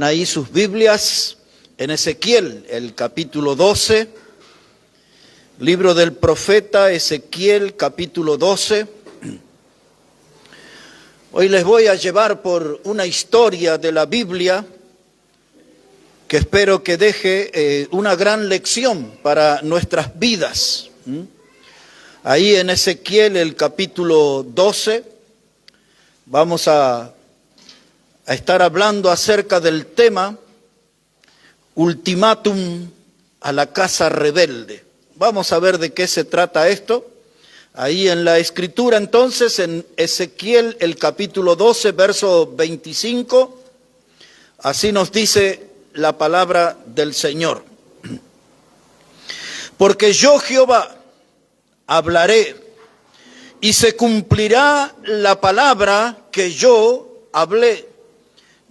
Ahí sus Biblias en Ezequiel, el capítulo 12, libro del profeta Ezequiel, capítulo 12. Hoy les voy a llevar por una historia de la Biblia que espero que deje una gran lección para nuestras vidas. Ahí en Ezequiel, el capítulo 12, vamos a estar hablando acerca del tema ultimátum a la casa rebelde. Vamos a ver de qué se trata esto. Ahí en la escritura entonces, en Ezequiel el capítulo 12, verso 25, así nos dice la palabra del Señor. Porque yo Jehová hablaré y se cumplirá la palabra que yo hablé.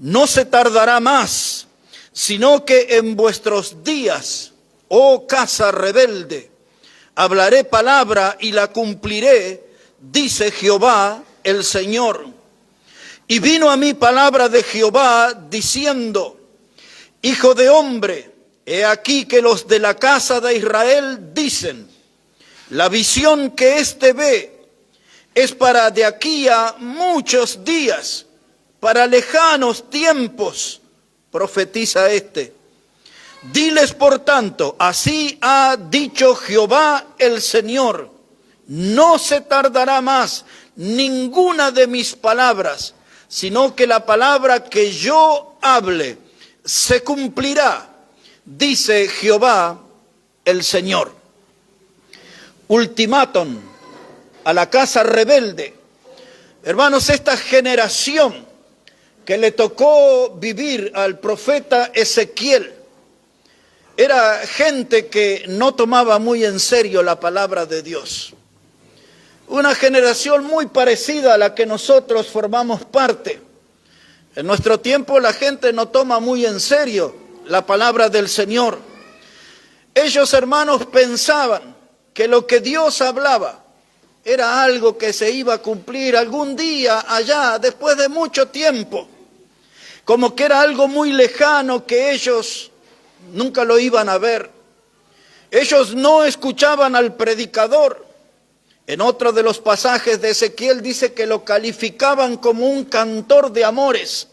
No se tardará más, sino que en vuestros días, oh casa rebelde, hablaré palabra y la cumpliré, dice Jehová el Señor. Y vino a mí palabra de Jehová diciendo: Hijo de hombre, he aquí que los de la casa de Israel dicen: la visión que éste ve es para de aquí a muchos días, para lejanos tiempos, profetiza este. Diles por tanto, así ha dicho Jehová el Señor: no se tardará más ninguna de mis palabras, sino que la palabra que yo hable se cumplirá, dice Jehová el Señor. Ultimátum a la casa rebelde. Hermanos, esta generación que le tocó vivir al profeta Ezequiel era gente que no tomaba muy en serio la palabra de Dios. Una generación muy parecida a la que nosotros formamos parte. En nuestro tiempo la gente no toma muy en serio la palabra del Señor. Ellos, hermanos, pensaban que lo que Dios hablaba era algo que se iba a cumplir algún día allá, después de mucho tiempo. Como que era algo muy lejano que ellos nunca lo iban a ver. Ellos no escuchaban al predicador. En otro de los pasajes de Ezequiel dice que lo calificaban como un cantor de amores.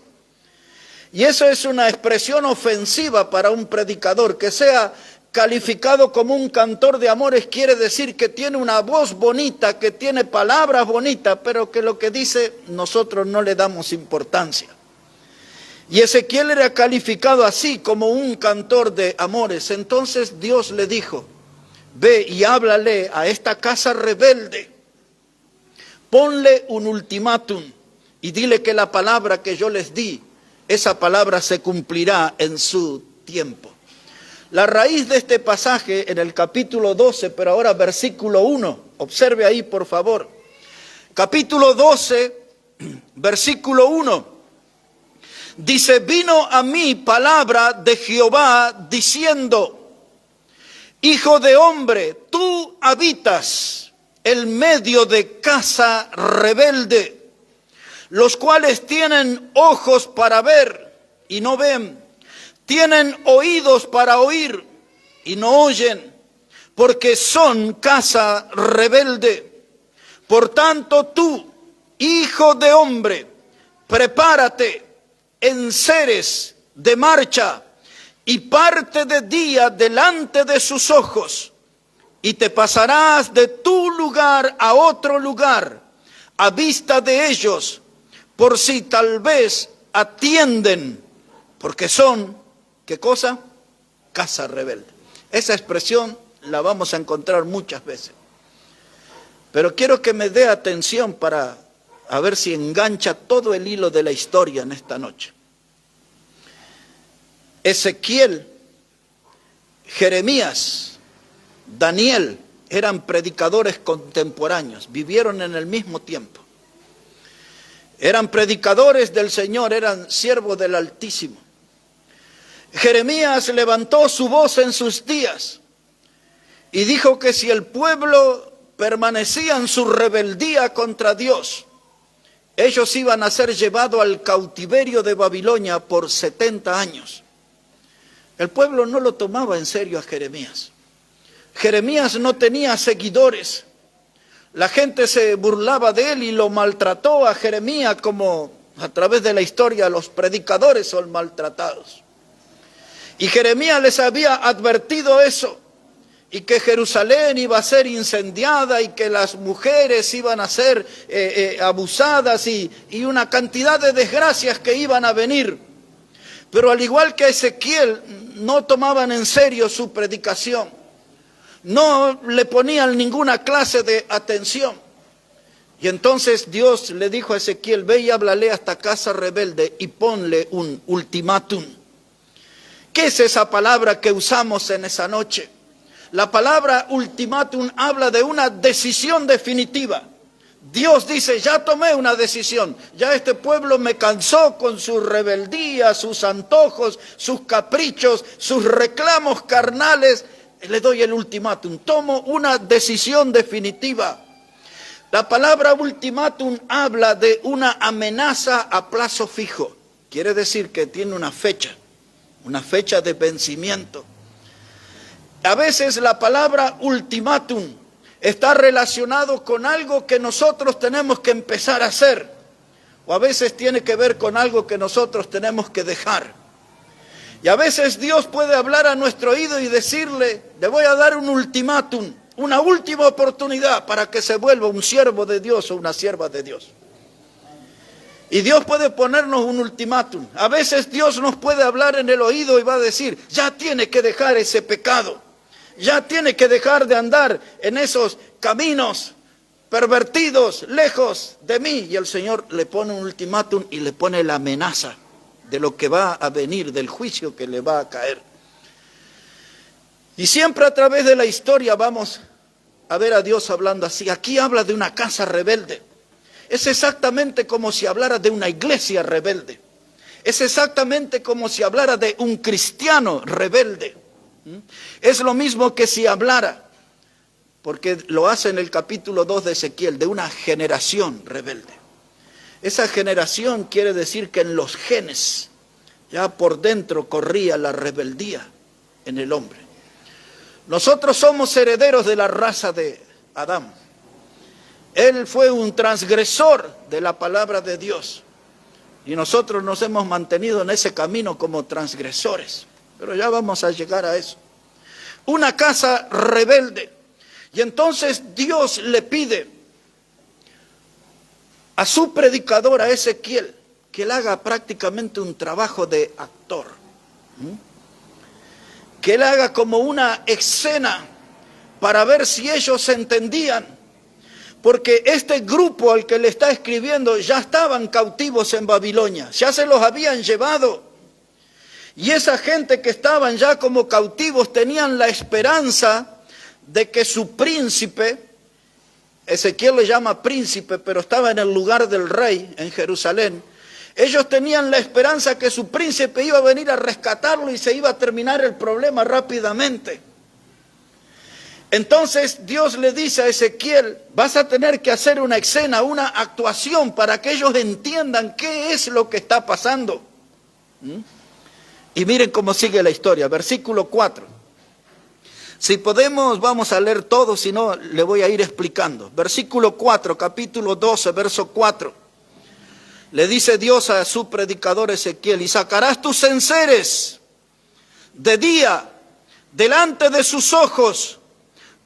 Y eso es una expresión ofensiva para un predicador. Que sea calificado como un cantor de amores quiere decir que tiene una voz bonita, que tiene palabras bonitas, pero que lo que dice nosotros no le damos importancia. Y Ezequiel era calificado así, como un cantor de amores. Entonces Dios le dijo: ve y háblale a esta casa rebelde, ponle un ultimátum y dile que la palabra que yo les di, esa palabra se cumplirá en su tiempo. La raíz de este pasaje en el capítulo 12, pero ahora versículo 1, observe ahí por favor. Capítulo 12, versículo 1. Dice: vino a mí palabra de Jehová diciendo: Hijo de hombre, tú habitas en medio de casa rebelde, los cuales tienen ojos para ver y no ven, tienen oídos para oír y no oyen, porque son casa rebelde. Por tanto tú, hijo de hombre, prepárate, enseres de marcha y parte de día delante de sus ojos, y te pasarás de tu lugar a otro lugar a vista de ellos, por si tal vez atienden, porque son, ¿qué cosa? Casa rebelde. Esa expresión la vamos a encontrar muchas veces, pero quiero que me dé atención para a ver si engancha todo el hilo de la historia en esta noche. Ezequiel, Jeremías, Daniel eran predicadores contemporáneos, vivieron en el mismo tiempo. Eran predicadores del Señor, eran siervos del Altísimo. Jeremías levantó su voz en sus días y dijo que si el pueblo permanecía en su rebeldía contra Dios, ellos iban a ser llevados al cautiverio de Babilonia por 70 años. El pueblo no lo tomaba en serio a Jeremías. Jeremías no tenía seguidores. La gente se burlaba de él y lo maltrató a Jeremías, como a través de la historia los predicadores son maltratados. Y Jeremías les había advertido eso, y que Jerusalén iba a ser incendiada y que las mujeres iban a ser abusadas y una cantidad de desgracias que iban a venir. Pero al igual que Ezequiel, no tomaban en serio su predicación. No le ponían ninguna clase de atención. Y entonces Dios le dijo a Ezequiel: ve y háblale a esta casa rebelde y ponle un ultimátum. ¿Qué es esa palabra que usamos en esa noche? La palabra ultimátum habla de una decisión definitiva. Dios dice: ya tomé una decisión, ya este pueblo me cansó con su rebeldía, sus antojos, sus caprichos, sus reclamos carnales. Le doy el ultimátum, tomo una decisión definitiva. La palabra ultimátum habla de una amenaza a plazo fijo. Quiere decir que tiene una fecha de vencimiento. A veces la palabra ultimátum está relacionado con algo que nosotros tenemos que empezar a hacer, o a veces tiene que ver con algo que nosotros tenemos que dejar. Y a veces Dios puede hablar a nuestro oído y decirle: le voy a dar un ultimátum, una última oportunidad para que se vuelva un siervo de Dios o una sierva de Dios. Y Dios puede ponernos un ultimátum. A veces Dios nos puede hablar en el oído y va a decir: ya tiene que dejar ese pecado, ya tiene que dejar de andar en esos caminos pervertidos, lejos de mí. Y el Señor le pone un ultimátum y le pone la amenaza de lo que va a venir, del juicio que le va a caer. Y siempre a través de la historia vamos a ver a Dios hablando así. Aquí habla de una casa rebelde. Es exactamente como si hablara de una iglesia rebelde. Es exactamente como si hablara de un cristiano rebelde. Es lo mismo que si hablara, porque lo hace en el capítulo 2 de Ezequiel, de una generación rebelde. Esa generación quiere decir que en los genes, ya por dentro corría la rebeldía en el hombre. Nosotros somos herederos de la raza de Adán. Él fue un transgresor de la palabra de Dios. Y nosotros nos hemos mantenido en ese camino como transgresores. Pero ya vamos a llegar a eso. Una casa rebelde. Y entonces Dios le pide a su predicador, a Ezequiel, que él haga prácticamente un trabajo de actor. Que él haga como una escena para ver si ellos se entendían. Porque este grupo al que le está escribiendo ya estaban cautivos en Babilonia, ya se los habían llevado. Y esa gente que estaban ya como cautivos tenían la esperanza de que su príncipe, Ezequiel le llama príncipe, pero estaba en el lugar del rey en Jerusalén. Ellos tenían la esperanza que su príncipe iba a venir a rescatarlo y se iba a terminar el problema rápidamente. Entonces Dios le dice a Ezequiel: vas a tener que hacer una escena, una actuación para que ellos entiendan qué es lo que está pasando. Y miren cómo sigue la historia, versículo 4. Si podemos, vamos a leer todo, si no, le voy a ir explicando. Versículo 4, capítulo 12, verso 4. Le dice Dios a su predicador Ezequiel: y sacarás tus enseres de día delante de sus ojos,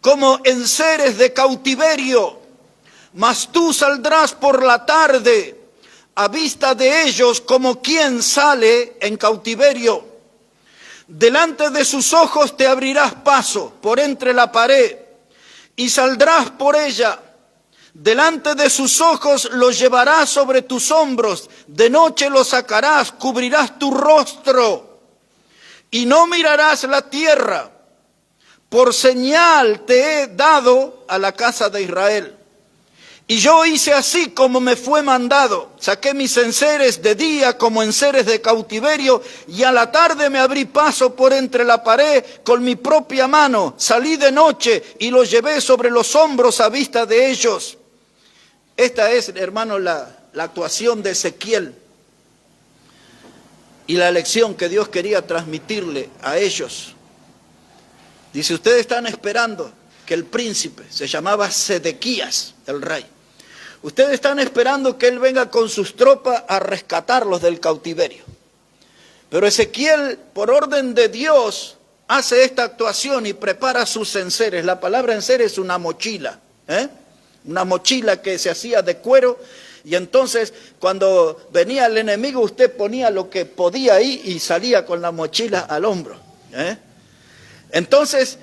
como enseres de cautiverio, mas tú saldrás por la tarde a vista de ellos como quien sale en cautiverio. Delante de sus ojos te abrirás paso por entre la pared y saldrás por ella. Delante de sus ojos los llevarás sobre tus hombros, de noche los sacarás, cubrirás tu rostro y no mirarás la tierra. Por señal te he dado a la casa de Israel. Y yo hice así como me fue mandado. Saqué mis enseres de día como enseres de cautiverio, y a la tarde me abrí paso por entre la pared con mi propia mano. Salí de noche y los llevé sobre los hombros a vista de ellos. Esta es, hermano, la la actuación de Ezequiel y la lección que Dios quería transmitirle a ellos. Dice, ustedes están esperando que el príncipe, se llamaba Sedequías, el rey, ustedes están esperando que él venga con sus tropas a rescatarlos del cautiverio. Pero Ezequiel, por orden de Dios, hace esta actuación y prepara sus enseres. La palabra enser es una mochila, una mochila que se hacía de cuero. Y entonces, cuando venía el enemigo, usted ponía lo que podía ahí y salía con la mochila al hombro. Entonces,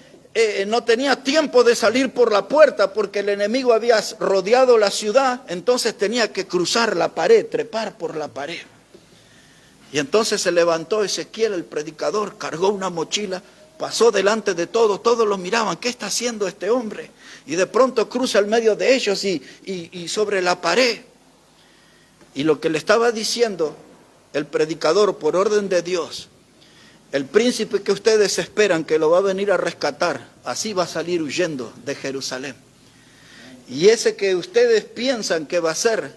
no tenía tiempo de salir por la puerta porque el enemigo había rodeado la ciudad. Entonces tenía que cruzar la pared, trepar por la pared. Y entonces se levantó Ezequiel, el predicador, cargó una mochila, pasó delante de todos, todos lo miraban, ¿qué está haciendo este hombre? Y de pronto cruza al medio de ellos y sobre la pared. Y lo que le estaba diciendo el predicador por orden de Dios, el príncipe que ustedes esperan que lo va a venir a rescatar, así va a salir huyendo de Jerusalén. Y ese que ustedes piensan que va a ser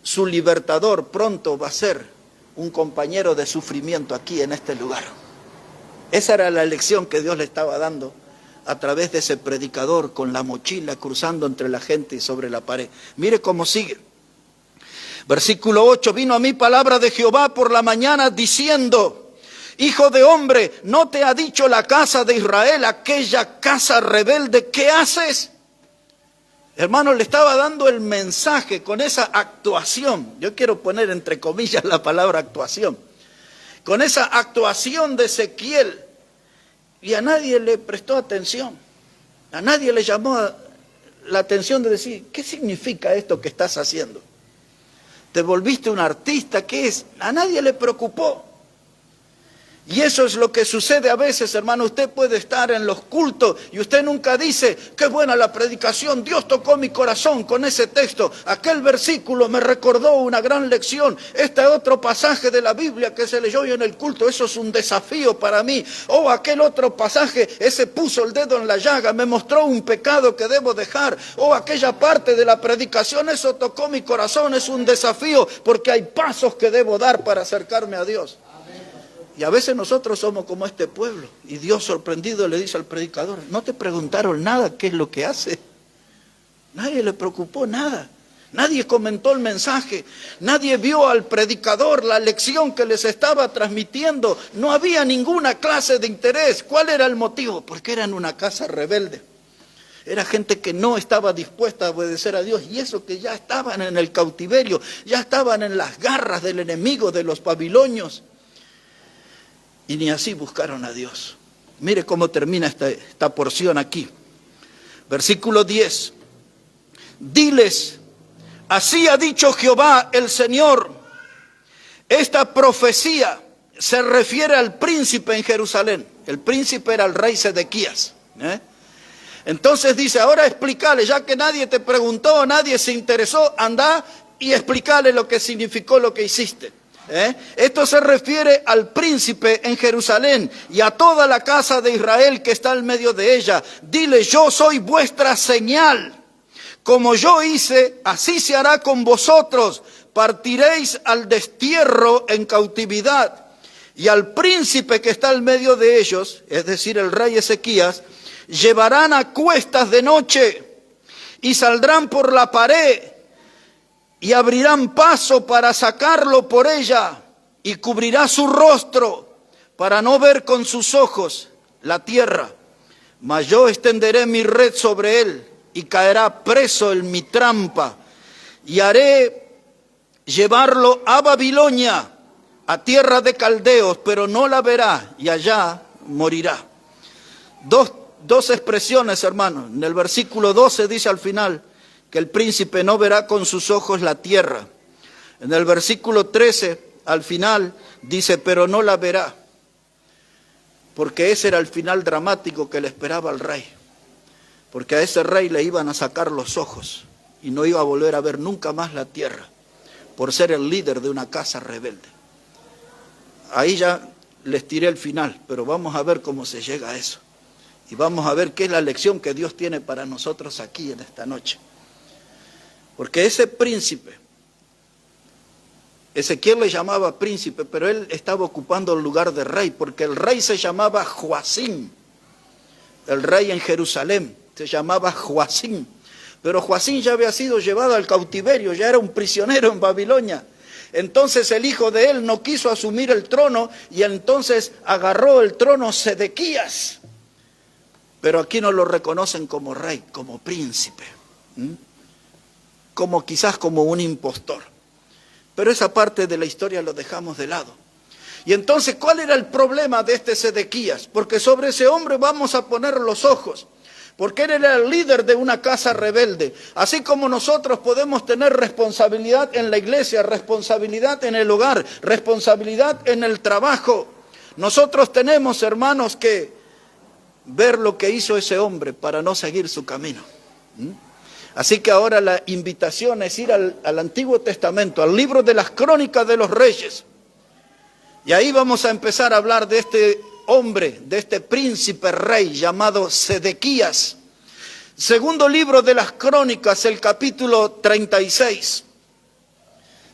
su libertador, pronto va a ser un compañero de sufrimiento aquí en este lugar. Esa era la lección que Dios le estaba dando a través de ese predicador con la mochila cruzando entre la gente y sobre la pared. Mire cómo sigue. Versículo 8, vino a mí palabra de Jehová por la mañana diciendo, hijo de hombre, ¿no te ha dicho la casa de Israel, aquella casa rebelde, qué haces? Hermano, le estaba dando el mensaje con esa actuación. Yo quiero poner entre comillas la palabra actuación. Con esa actuación de Ezequiel. Y a nadie le prestó atención. A nadie le llamó la atención de decir, ¿qué significa esto que estás haciendo? ¿Te volviste un artista? ¿Qué es? A nadie le preocupó. Y eso es lo que sucede a veces, hermano. Usted puede estar en los cultos y usted nunca dice, qué buena la predicación, Dios tocó mi corazón con ese texto. Aquel versículo me recordó una gran lección. Este otro pasaje de la Biblia que se leyó hoy en el culto, eso es un desafío para mí. O aquel otro pasaje, ese puso el dedo en la llaga, me mostró un pecado que debo dejar. O aquella parte de la predicación, eso tocó mi corazón, es un desafío porque hay pasos que debo dar para acercarme a Dios. Y a veces nosotros somos como este pueblo. Y Dios sorprendido le dice al predicador, ¿no te preguntaron nada qué es lo que hace? Nadie le preocupó nada. Nadie comentó el mensaje. Nadie vio al predicador la lección que les estaba transmitiendo. No había ninguna clase de interés. ¿Cuál era el motivo? Porque eran una casa rebelde. Era gente que no estaba dispuesta a obedecer a Dios. Y eso que ya estaban en el cautiverio. Ya estaban en las garras del enemigo, de los babilonios. Y ni así buscaron a Dios. Mire cómo termina esta porción aquí. Versículo 10. Diles, así ha dicho Jehová el Señor. Esta profecía se refiere al príncipe en Jerusalén. El príncipe era el rey Sedequías. Entonces dice, ahora explícale, ya que nadie te preguntó, nadie se interesó, anda y explícale lo que significó lo que hiciste. Esto se refiere al príncipe en Jerusalén y a toda la casa de Israel que está en medio de ella. Dile, yo soy vuestra señal. Como yo hice, así se hará con vosotros. Partiréis al destierro en cautividad. Y al príncipe que está en medio de ellos, es decir, el rey Ezequías, llevarán a cuestas de noche y saldrán por la pared. Y abrirán paso para sacarlo por ella, y cubrirá su rostro, para no ver con sus ojos la tierra. Mas yo extenderé mi red sobre él, y caerá preso en mi trampa, y haré llevarlo a Babilonia, a tierra de caldeos, pero no la verá, y allá morirá. Dos expresiones, hermanos. En el versículo 12 dice al final, que el príncipe no verá con sus ojos la tierra. En el versículo 13, al final, dice, pero no la verá. Porque ese era el final dramático que le esperaba al rey. Porque a ese rey le iban a sacar los ojos y no iba a volver a ver nunca más la tierra, por ser el líder de una casa rebelde. Ahí ya les tiré el final, pero vamos a ver cómo se llega a eso. Y vamos a ver qué es la lección que Dios tiene para nosotros aquí en esta noche. Porque ese príncipe Ezequiel le llamaba príncipe, pero él estaba ocupando el lugar de rey, porque el rey se llamaba Joacim. El rey en Jerusalén se llamaba Joacim. Pero Joacim ya había sido llevado al cautiverio, ya era un prisionero en Babilonia. Entonces el hijo de él no quiso asumir el trono y entonces agarró el trono Sedequías. Pero aquí no lo reconocen como rey, como príncipe. Como quizás como un impostor. Pero esa parte de la historia lo dejamos de lado. Y entonces, ¿cuál era el problema de este Sedequías? Porque sobre ese hombre vamos a poner los ojos. Porque él era el líder de una casa rebelde. Así como nosotros podemos tener responsabilidad en la iglesia, responsabilidad en el hogar, responsabilidad en el trabajo. Nosotros tenemos, hermanos, que ver lo que hizo ese hombre para no seguir su camino. Así que ahora la invitación es ir al Antiguo Testamento, al libro de las Crónicas de los Reyes. Y ahí vamos a empezar a hablar de este hombre, de este príncipe rey llamado Sedequías. Segundo libro de las Crónicas, el capítulo 36.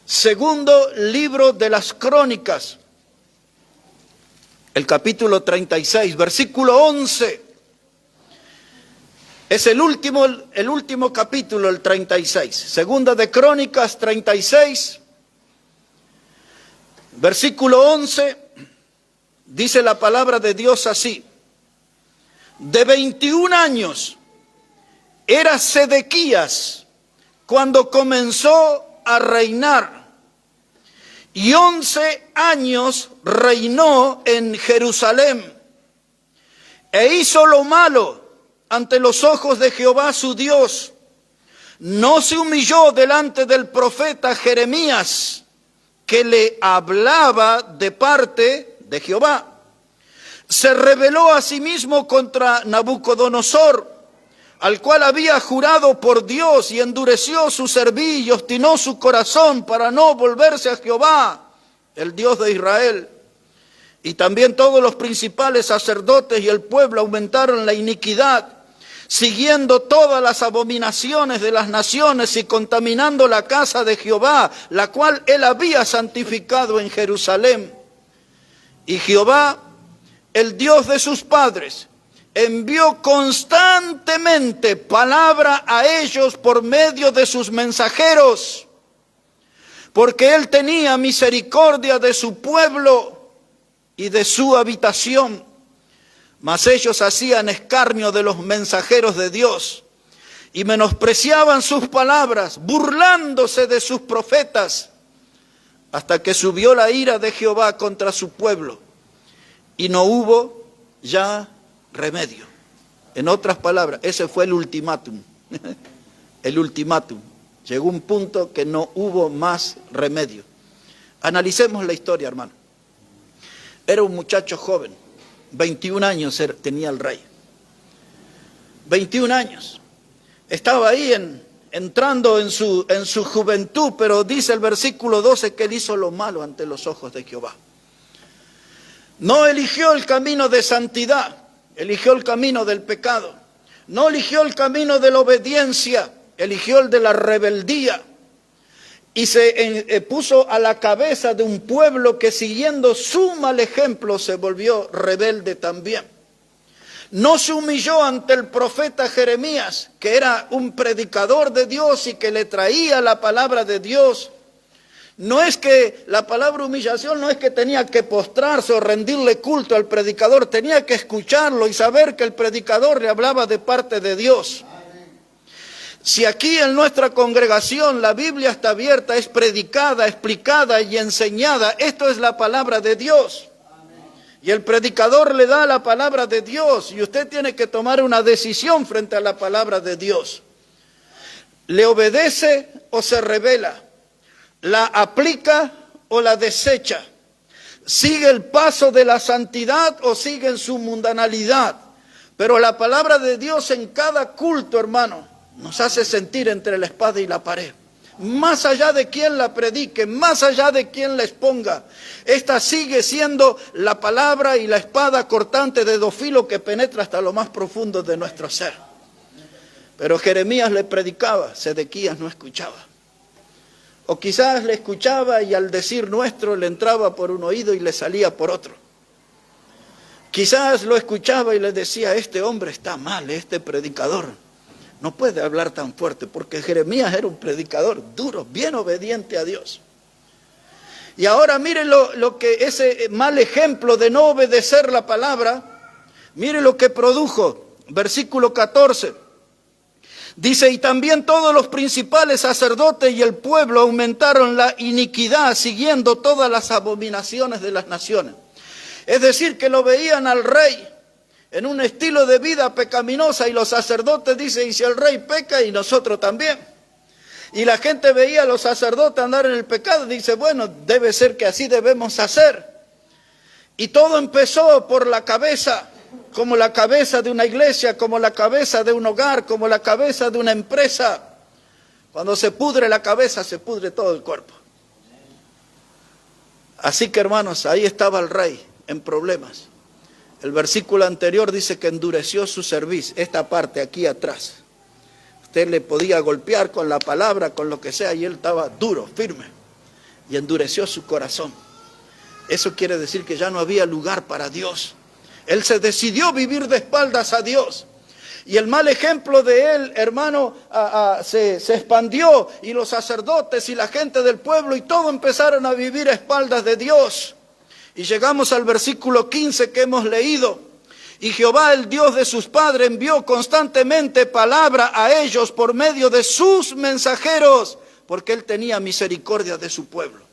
Segundo libro de las Crónicas, el capítulo 36, versículo 11. Es el último capítulo, el 36. Segunda de Crónicas 36, versículo 11, dice la palabra de Dios así. De 21 años era Sedequías cuando comenzó a reinar, y 11 años reinó en Jerusalén, e hizo lo malo ante los ojos de Jehová su Dios. No se humilló delante del profeta Jeremías, que le hablaba de parte de Jehová. Se rebeló a sí mismo contra Nabucodonosor, al cual había jurado por Dios, y endureció su cerviz y obstinó su corazón para no volverse a Jehová, el Dios de Israel. Y también todos los principales sacerdotes y el pueblo aumentaron la iniquidad, siguiendo todas las abominaciones de las naciones y contaminando la casa de Jehová, la cual él había santificado en Jerusalén. Y Jehová, el Dios de sus padres, envió constantemente palabra a ellos por medio de sus mensajeros, porque él tenía misericordia de su pueblo y de su habitación. Mas ellos hacían escarnio de los mensajeros de Dios y menospreciaban sus palabras, burlándose de sus profetas, hasta que subió la ira de Jehová contra su pueblo y no hubo ya remedio. En otras palabras, ese fue el ultimátum. El ultimátum. Llegó un punto que no hubo más remedio. Analicemos la historia, hermano. Era un muchacho joven. 21 años tenía el rey. 21 años. Estaba ahí entrando en su juventud, pero dice el versículo 12 que él hizo lo malo ante los ojos de Jehová. No eligió el camino de santidad, eligió el camino del pecado. No eligió el camino de la obediencia, eligió el de la rebeldía. Y se puso a la cabeza de un pueblo que, siguiendo su mal ejemplo, se volvió rebelde también. No se humilló ante el profeta Jeremías, que era un predicador de Dios y que le traía la palabra de Dios. No es que la palabra humillación no es que tenía que postrarse o rendirle culto al predicador, tenía que escucharlo y saber que el predicador le hablaba de parte de Dios. Si aquí en nuestra congregación la Biblia está abierta, es predicada, explicada y enseñada, esto es la palabra de Dios. Y el predicador le da la palabra de Dios y usted tiene que tomar una decisión frente a la palabra de Dios. ¿Le obedece o se rebela? ¿La aplica o la desecha? ¿Sigue el paso de la santidad o sigue en su mundanalidad? Pero la palabra de Dios en cada culto, hermano, nos hace sentir entre la espada y la pared. Más allá de quien la predique, más allá de quien la exponga, esta sigue siendo la palabra y la espada cortante de dos filos que penetra hasta lo más profundo de nuestro ser. Pero Jeremías le predicaba, Sedequías no escuchaba. O quizás le escuchaba y al decir nuestro le entraba por un oído y le salía por otro. Quizás lo escuchaba y le decía, este hombre está mal, este predicador no puede hablar tan fuerte, porque Jeremías era un predicador duro, bien obediente a Dios. Y ahora miren lo que ese mal ejemplo de no obedecer la palabra, miren lo que produjo. Versículo 14. Dice, y también todos los principales sacerdotes y el pueblo aumentaron la iniquidad, siguiendo todas las abominaciones de las naciones. Es decir, que lo veían al rey en un estilo de vida pecaminosa, y los sacerdotes dicen, y si el rey peca, y nosotros también. Y la gente veía a los sacerdotes andar en el pecado, y dice, bueno, debe ser que así debemos hacer. Y todo empezó por la cabeza, como la cabeza de una iglesia, como la cabeza de un hogar, como la cabeza de una empresa. Cuando se pudre la cabeza, se pudre todo el cuerpo. Así que, hermanos, ahí estaba el rey en problemas. El versículo anterior dice que endureció su cerviz, esta parte aquí atrás. Usted le podía golpear con la palabra, con lo que sea, y él estaba duro, firme, y endureció su corazón. Eso quiere decir que ya no había lugar para Dios. Él se decidió vivir de espaldas a Dios. Y el mal ejemplo de él, hermano, se expandió, y los sacerdotes y la gente del pueblo y todo empezaron a vivir a espaldas de Dios. Y llegamos al versículo 15 que hemos leído. Y Jehová, el Dios de sus padres, envió constantemente palabra a ellos por medio de sus mensajeros, porque él tenía misericordia de su pueblo.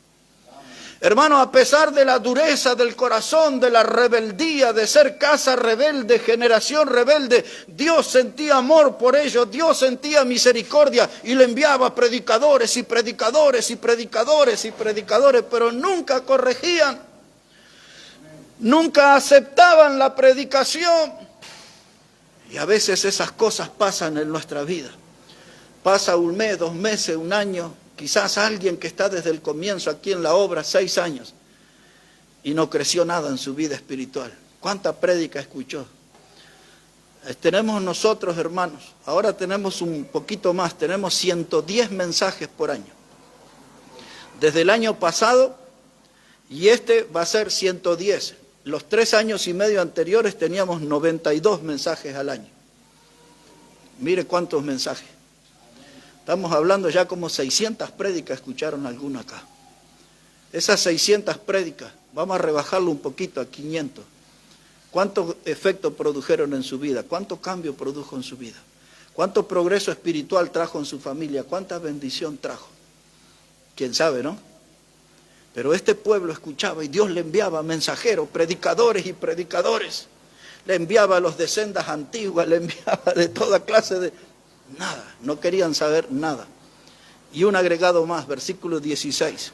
Hermano, a pesar de la dureza del corazón, de la rebeldía, de ser casa rebelde, generación rebelde, Dios sentía amor por ellos, Dios sentía misericordia y le enviaba predicadores y predicadores y predicadores y predicadores, pero nunca corregían. Nunca aceptaban la predicación. Y a veces esas cosas pasan en nuestra vida. Pasa un mes, 2 meses, un año. Quizás alguien que está desde el comienzo aquí en la obra, 6 años, y no creció nada en su vida espiritual. ¿Cuánta prédica escuchó? Tenemos nosotros, hermanos, ahora tenemos un poquito más, tenemos 110 mensajes por año. Desde el año pasado, y este va a ser 110. Los 3 años y medio anteriores teníamos 92 mensajes al año. Mire cuántos mensajes. Estamos hablando ya como 600 prédicas escucharon algunos acá. Esas 600 prédicas, vamos a rebajarlo un poquito a 500. ¿Cuánto efecto produjeron en su vida? ¿Cuánto cambio produjo en su vida? ¿Cuánto progreso espiritual trajo en su familia? ¿Cuánta bendición trajo? ¿Quién sabe, no? Pero este pueblo escuchaba y Dios le enviaba mensajeros, predicadores y predicadores. Le enviaba a los de sendas antiguas, le enviaba de toda clase de... Nada, no querían saber nada. Y un agregado más, versículo 16.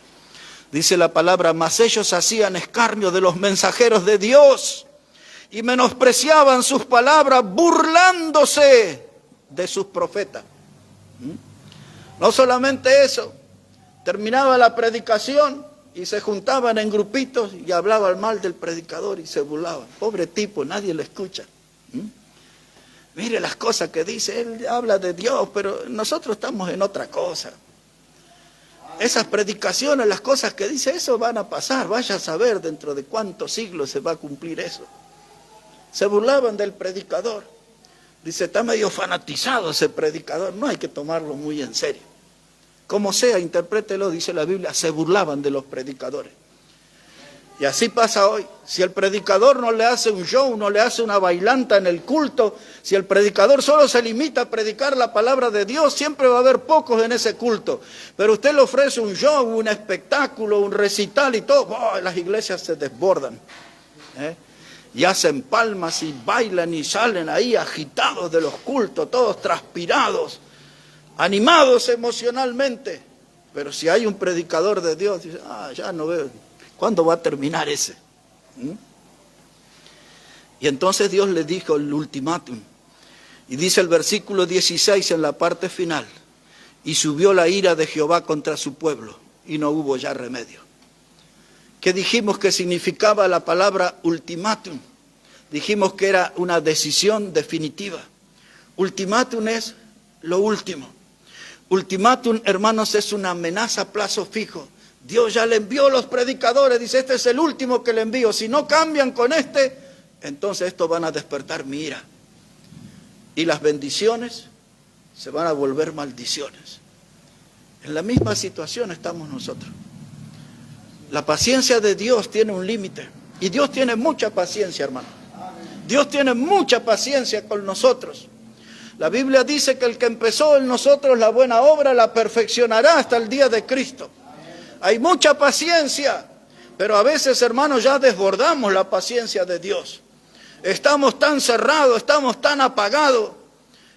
Dice la palabra, mas ellos hacían escarnio de los mensajeros de Dios y menospreciaban sus palabras, burlándose de sus profetas. No solamente eso, terminaba la predicación y se juntaban en grupitos y hablaban mal del predicador y se burlaban. Pobre tipo, nadie le escucha. Mire las cosas que dice, él habla de Dios, pero nosotros estamos en otra cosa. Esas predicaciones, las cosas que dice, eso van a pasar, vaya a saber dentro de cuántos siglos se va a cumplir eso. Se burlaban del predicador. Dice, está medio fanatizado ese predicador, no hay que tomarlo muy en serio. Como sea, interprételo, dice la Biblia, se burlaban de los predicadores. Y así pasa hoy. Si el predicador no le hace un show, no le hace una bailanta en el culto, si el predicador solo se limita a predicar la palabra de Dios, siempre va a haber pocos en ese culto. Pero usted le ofrece un show, un espectáculo, un recital y todo, las iglesias se desbordan. Y hacen palmas y bailan y salen ahí agitados de los cultos, todos transpirados, animados emocionalmente. Pero si hay un predicador de Dios, dice, ya no veo, ¿cuándo va a terminar ese? Y entonces Dios le dijo el ultimátum. Y dice el versículo 16 en la parte final, y subió la ira de Jehová contra su pueblo, y no hubo ya remedio. ¿Qué dijimos que significaba la palabra ultimátum? Dijimos que era una decisión definitiva. Ultimátum es lo último. Ultimátum, hermanos, es una amenaza a plazo fijo. Dios ya le envió los predicadores, dice, este es el último que le envío. Si no cambian con este, entonces estos van a despertar mi ira. Y las bendiciones se van a volver maldiciones. En la misma situación estamos nosotros. La paciencia de Dios tiene un límite. Y Dios tiene mucha paciencia, hermano. Dios tiene mucha paciencia con nosotros. La Biblia dice que el que empezó en nosotros la buena obra la perfeccionará hasta el día de Cristo. Hay mucha paciencia, pero a veces, hermanos, ya desbordamos la paciencia de Dios. Estamos tan cerrados, estamos tan apagados,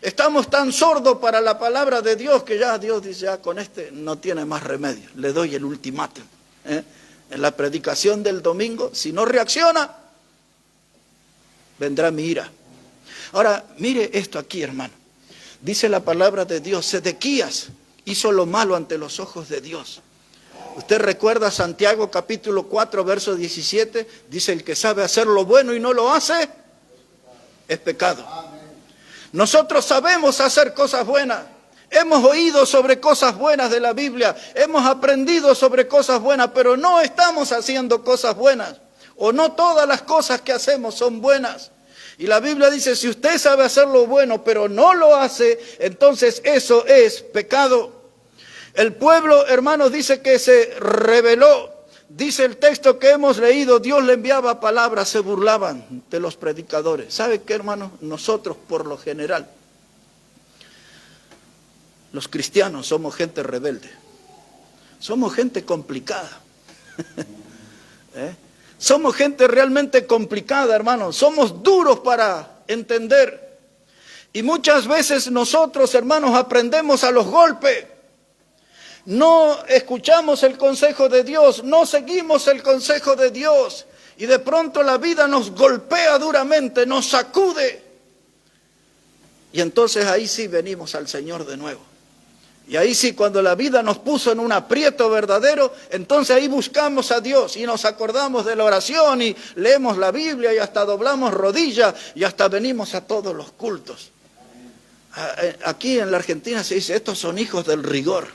estamos tan sordos para la palabra de Dios que ya Dios dice, ya con este no tiene más remedio, le doy el ultimátum. En la predicación del domingo, si no reacciona, vendrá mi ira. Ahora, mire esto aquí, hermano. Dice la palabra de Dios, Sedequías hizo lo malo ante los ojos de Dios. Usted recuerda Santiago capítulo 4, verso 17, dice, el que sabe hacer lo bueno y no lo hace, es pecado. Nosotros sabemos hacer cosas buenas. Hemos oído sobre cosas buenas de la Biblia, hemos aprendido sobre cosas buenas, pero no estamos haciendo cosas buenas. O no todas las cosas que hacemos son buenas. Y la Biblia dice, si usted sabe hacer lo bueno, pero no lo hace, entonces eso es pecado. El pueblo, hermanos, dice que se rebeló. Dice el texto que hemos leído, Dios le enviaba palabras, se burlaban de los predicadores. ¿Sabe qué, hermanos? Nosotros, por lo general, los cristianos somos gente rebelde. Somos gente complicada. Somos gente realmente complicada, hermanos. Somos duros para entender. Y muchas veces nosotros, hermanos, aprendemos a los golpes. No escuchamos el consejo de Dios, no seguimos el consejo de Dios. Y de pronto la vida nos golpea duramente, nos sacude. Y entonces ahí sí venimos al Señor de nuevo. Y ahí sí, cuando la vida nos puso en un aprieto verdadero, entonces ahí buscamos a Dios y nos acordamos de la oración y leemos la Biblia y hasta doblamos rodillas y hasta venimos a todos los cultos. Aquí en la Argentina se dice, estos son hijos del rigor.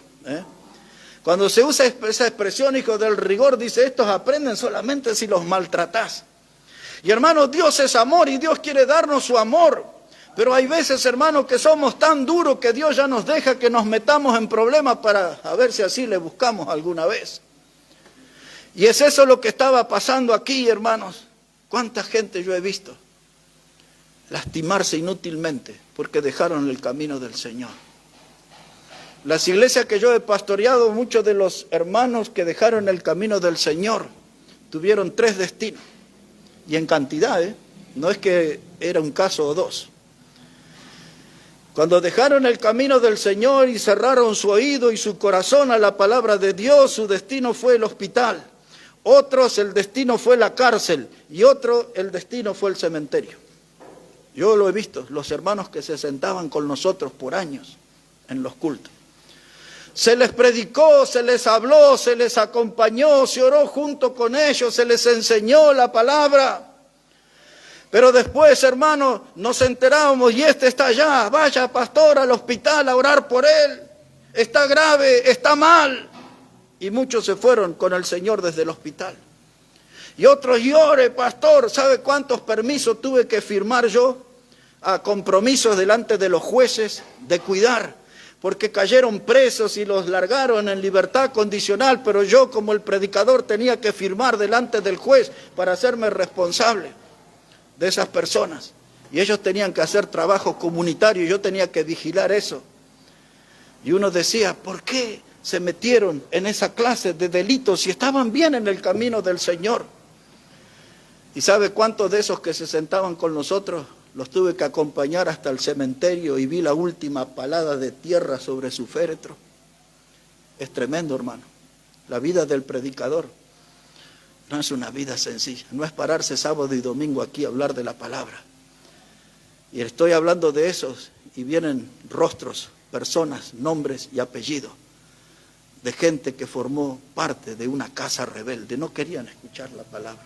Cuando se usa esa expresión, hijos del rigor, dice, estos aprenden solamente si los maltratás. Y hermanos, Dios es amor y Dios quiere darnos su amor. Pero hay veces, hermanos, que somos tan duros que Dios ya nos deja que nos metamos en problemas para a ver si así le buscamos alguna vez. Y es eso lo que estaba pasando aquí, hermanos. ¿Cuánta gente yo he visto lastimarse inútilmente porque dejaron el camino del Señor? Las iglesias que yo he pastoreado, muchos de los hermanos que dejaron el camino del Señor tuvieron 3 destinos. Y en cantidad, no es que era un caso o 2. Cuando dejaron el camino del Señor y cerraron su oído y su corazón a la palabra de Dios, su destino fue el hospital. Otros, el destino fue la cárcel. Y otro, el destino fue el cementerio. Yo lo he visto, los hermanos que se sentaban con nosotros por años en los cultos. Se les predicó, se les habló, se les acompañó, se oró junto con ellos, se les enseñó la palabra. Pero después, hermanos, nos enterábamos y este está allá, vaya pastor al hospital a orar por él, está grave, está mal. Y muchos se fueron con el Señor desde el hospital. Y otros, llore pastor, ¿sabe cuántos permisos tuve que firmar yo? A compromisos delante de los jueces de cuidar, porque cayeron presos y los largaron en libertad condicional, pero yo como el predicador tenía que firmar delante del juez para hacerme responsable de esas personas. Y ellos tenían que hacer trabajo comunitario y yo tenía que vigilar eso. Y uno decía, ¿por qué se metieron en esa clase de delitos si estaban bien en el camino del Señor? ¿Y sabe cuántos de esos que se sentaban con nosotros los tuve que acompañar hasta el cementerio y vi la última palada de tierra sobre su féretro? Es tremendo, hermano. La vida del predicador no es una vida sencilla, no es pararse sábado y domingo aquí a hablar de la palabra. Y estoy hablando de esos y vienen rostros, personas, nombres y apellidos de gente que formó parte de una casa rebelde, no querían escuchar la palabra.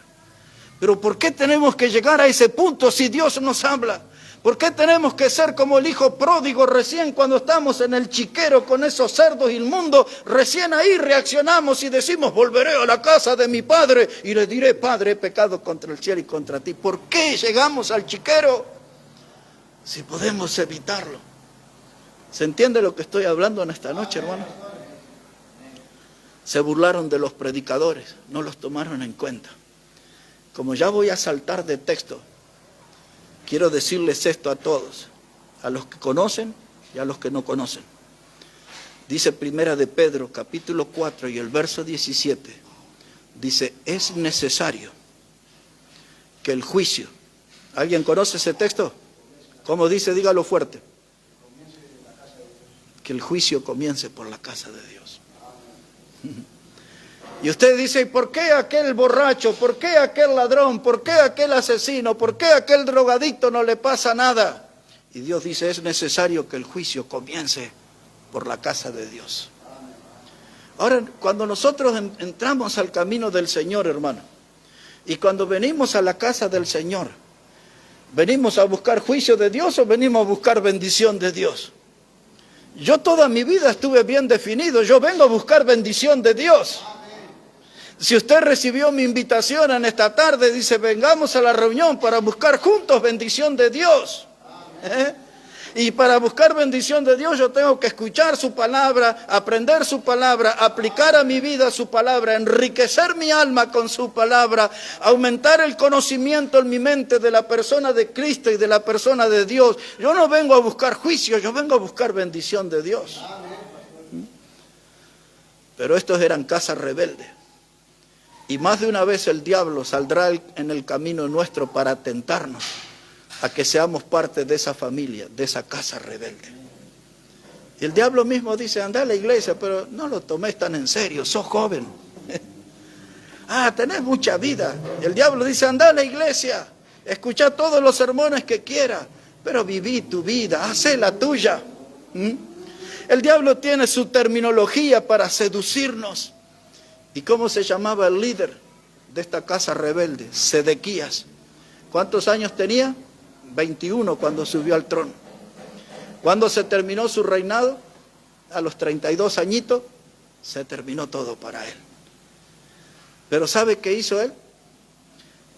Pero ¿por qué tenemos que llegar a ese punto si Dios nos habla? ¿Por qué tenemos que ser como el hijo pródigo recién cuando estamos en el chiquero con esos cerdos inmundos? Recién ahí reaccionamos y decimos, volveré a la casa de mi padre y le diré, Padre, he pecado contra el cielo y contra ti. ¿Por qué llegamos al chiquero si podemos evitarlo? ¿Se entiende lo que estoy hablando en esta noche, hermano? Se burlaron de los predicadores, no los tomaron en cuenta. Como ya voy a saltar de texto, quiero decirles esto a todos, a los que conocen y a los que no conocen. Dice Primera de Pedro, capítulo 4 y el verso 17, dice, es necesario que el juicio, ¿alguien conoce ese texto? ¿Cómo dice? Dígalo fuerte. Que el juicio comience por la casa de Dios. Y usted dice, ¿por qué aquel borracho? ¿Por qué aquel ladrón? ¿Por qué aquel asesino? ¿Por qué aquel drogadicto no le pasa nada? Y Dios dice, es necesario que el juicio comience por la casa de Dios. Ahora, cuando nosotros entramos al camino del Señor, hermano, y cuando venimos a la casa del Señor, ¿venimos a buscar juicio de Dios o venimos a buscar bendición de Dios? Yo toda mi vida estuve bien definido, yo vengo a buscar bendición de Dios. Si usted recibió mi invitación en esta tarde, dice, vengamos a la reunión para buscar juntos bendición de Dios. Y para buscar bendición de Dios yo tengo que escuchar su palabra, aprender su palabra, aplicar a mi vida su palabra, enriquecer mi alma con su palabra, aumentar el conocimiento en mi mente de la persona de Cristo y de la persona de Dios. Yo no vengo a buscar juicio, yo vengo a buscar bendición de Dios. Pero estos eran casas rebeldes. Y más de una vez el diablo saldrá en el camino nuestro para tentarnos a que seamos parte de esa familia, de esa casa rebelde. Y el diablo mismo dice, anda a la iglesia, pero no lo tomes tan en serio, sos joven. Tenés mucha vida. Y el diablo dice, anda a la iglesia, escucha todos los sermones que quieras, pero viví tu vida, hacé la tuya. El diablo tiene su terminología para seducirnos. ¿Y cómo se llamaba el líder de esta casa rebelde? Sedequías. ¿Cuántos años tenía? 21 cuando subió al trono. ¿Cuándo se terminó su reinado? A los 32 añitos se terminó todo para él. Pero ¿sabe qué hizo él?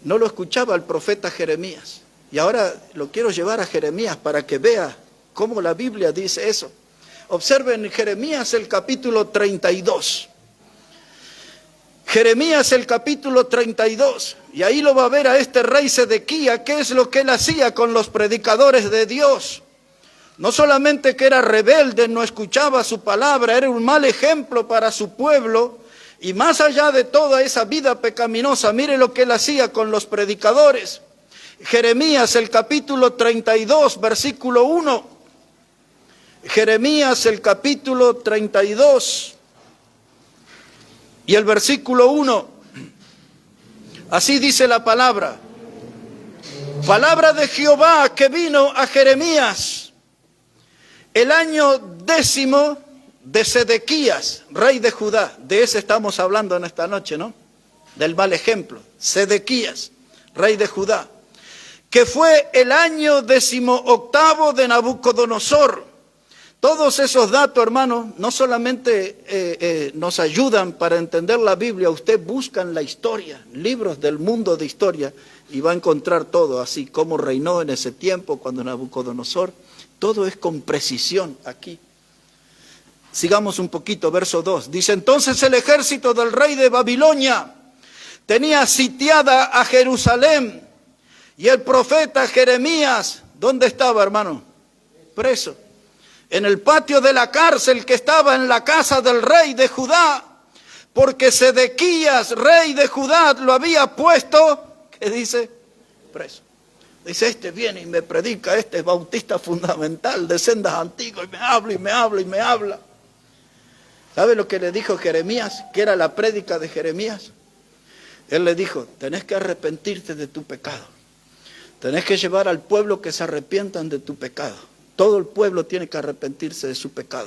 No lo escuchaba el profeta Jeremías. Y ahora lo quiero llevar a Jeremías para que vea cómo la Biblia dice eso. Observen Jeremías el capítulo 32. Jeremías el capítulo 32, y ahí lo va a ver a este rey Sedequías, qué es lo que él hacía con los predicadores de Dios. No solamente que era rebelde, no escuchaba su palabra, era un mal ejemplo para su pueblo, y más allá de toda esa vida pecaminosa, mire lo que él hacía con los predicadores. Jeremías el capítulo 32, versículo 1. Jeremías el capítulo 32. Y el versículo 1, así dice la palabra. Palabra de Jehová que vino a Jeremías el año 10 de Sedequías, rey de Judá. De ese estamos hablando en esta noche, ¿no? Del mal ejemplo. Sedequías, rey de Judá. Que fue el año 18 de Nabucodonosor. Todos esos datos, hermanos, no solamente nos ayudan para entender la Biblia, usted busca en la historia, libros del mundo de historia, y va a encontrar todo, así como reinó en ese tiempo, cuando Nabucodonosor, todo es con precisión aquí. Sigamos un poquito, verso 2, dice, entonces el ejército del rey de Babilonia tenía sitiada a Jerusalén, y el profeta Jeremías, ¿dónde estaba, hermano? Preso. En el patio de la cárcel que estaba en la casa del rey de Judá, porque Sedequías, rey de Judá, lo había puesto, ¿qué dice? Preso. Dice, este viene y me predica, este es bautista fundamental de sendas antiguas, y me habla, y me habla, y me habla. ¿Sabe lo que le dijo Jeremías? ¿Qué era la prédica de Jeremías? Él le dijo, tenés que arrepentirte de tu pecado. Tenés que llevar al pueblo que se arrepientan de tu pecado. Todo el pueblo tiene que arrepentirse de su pecado.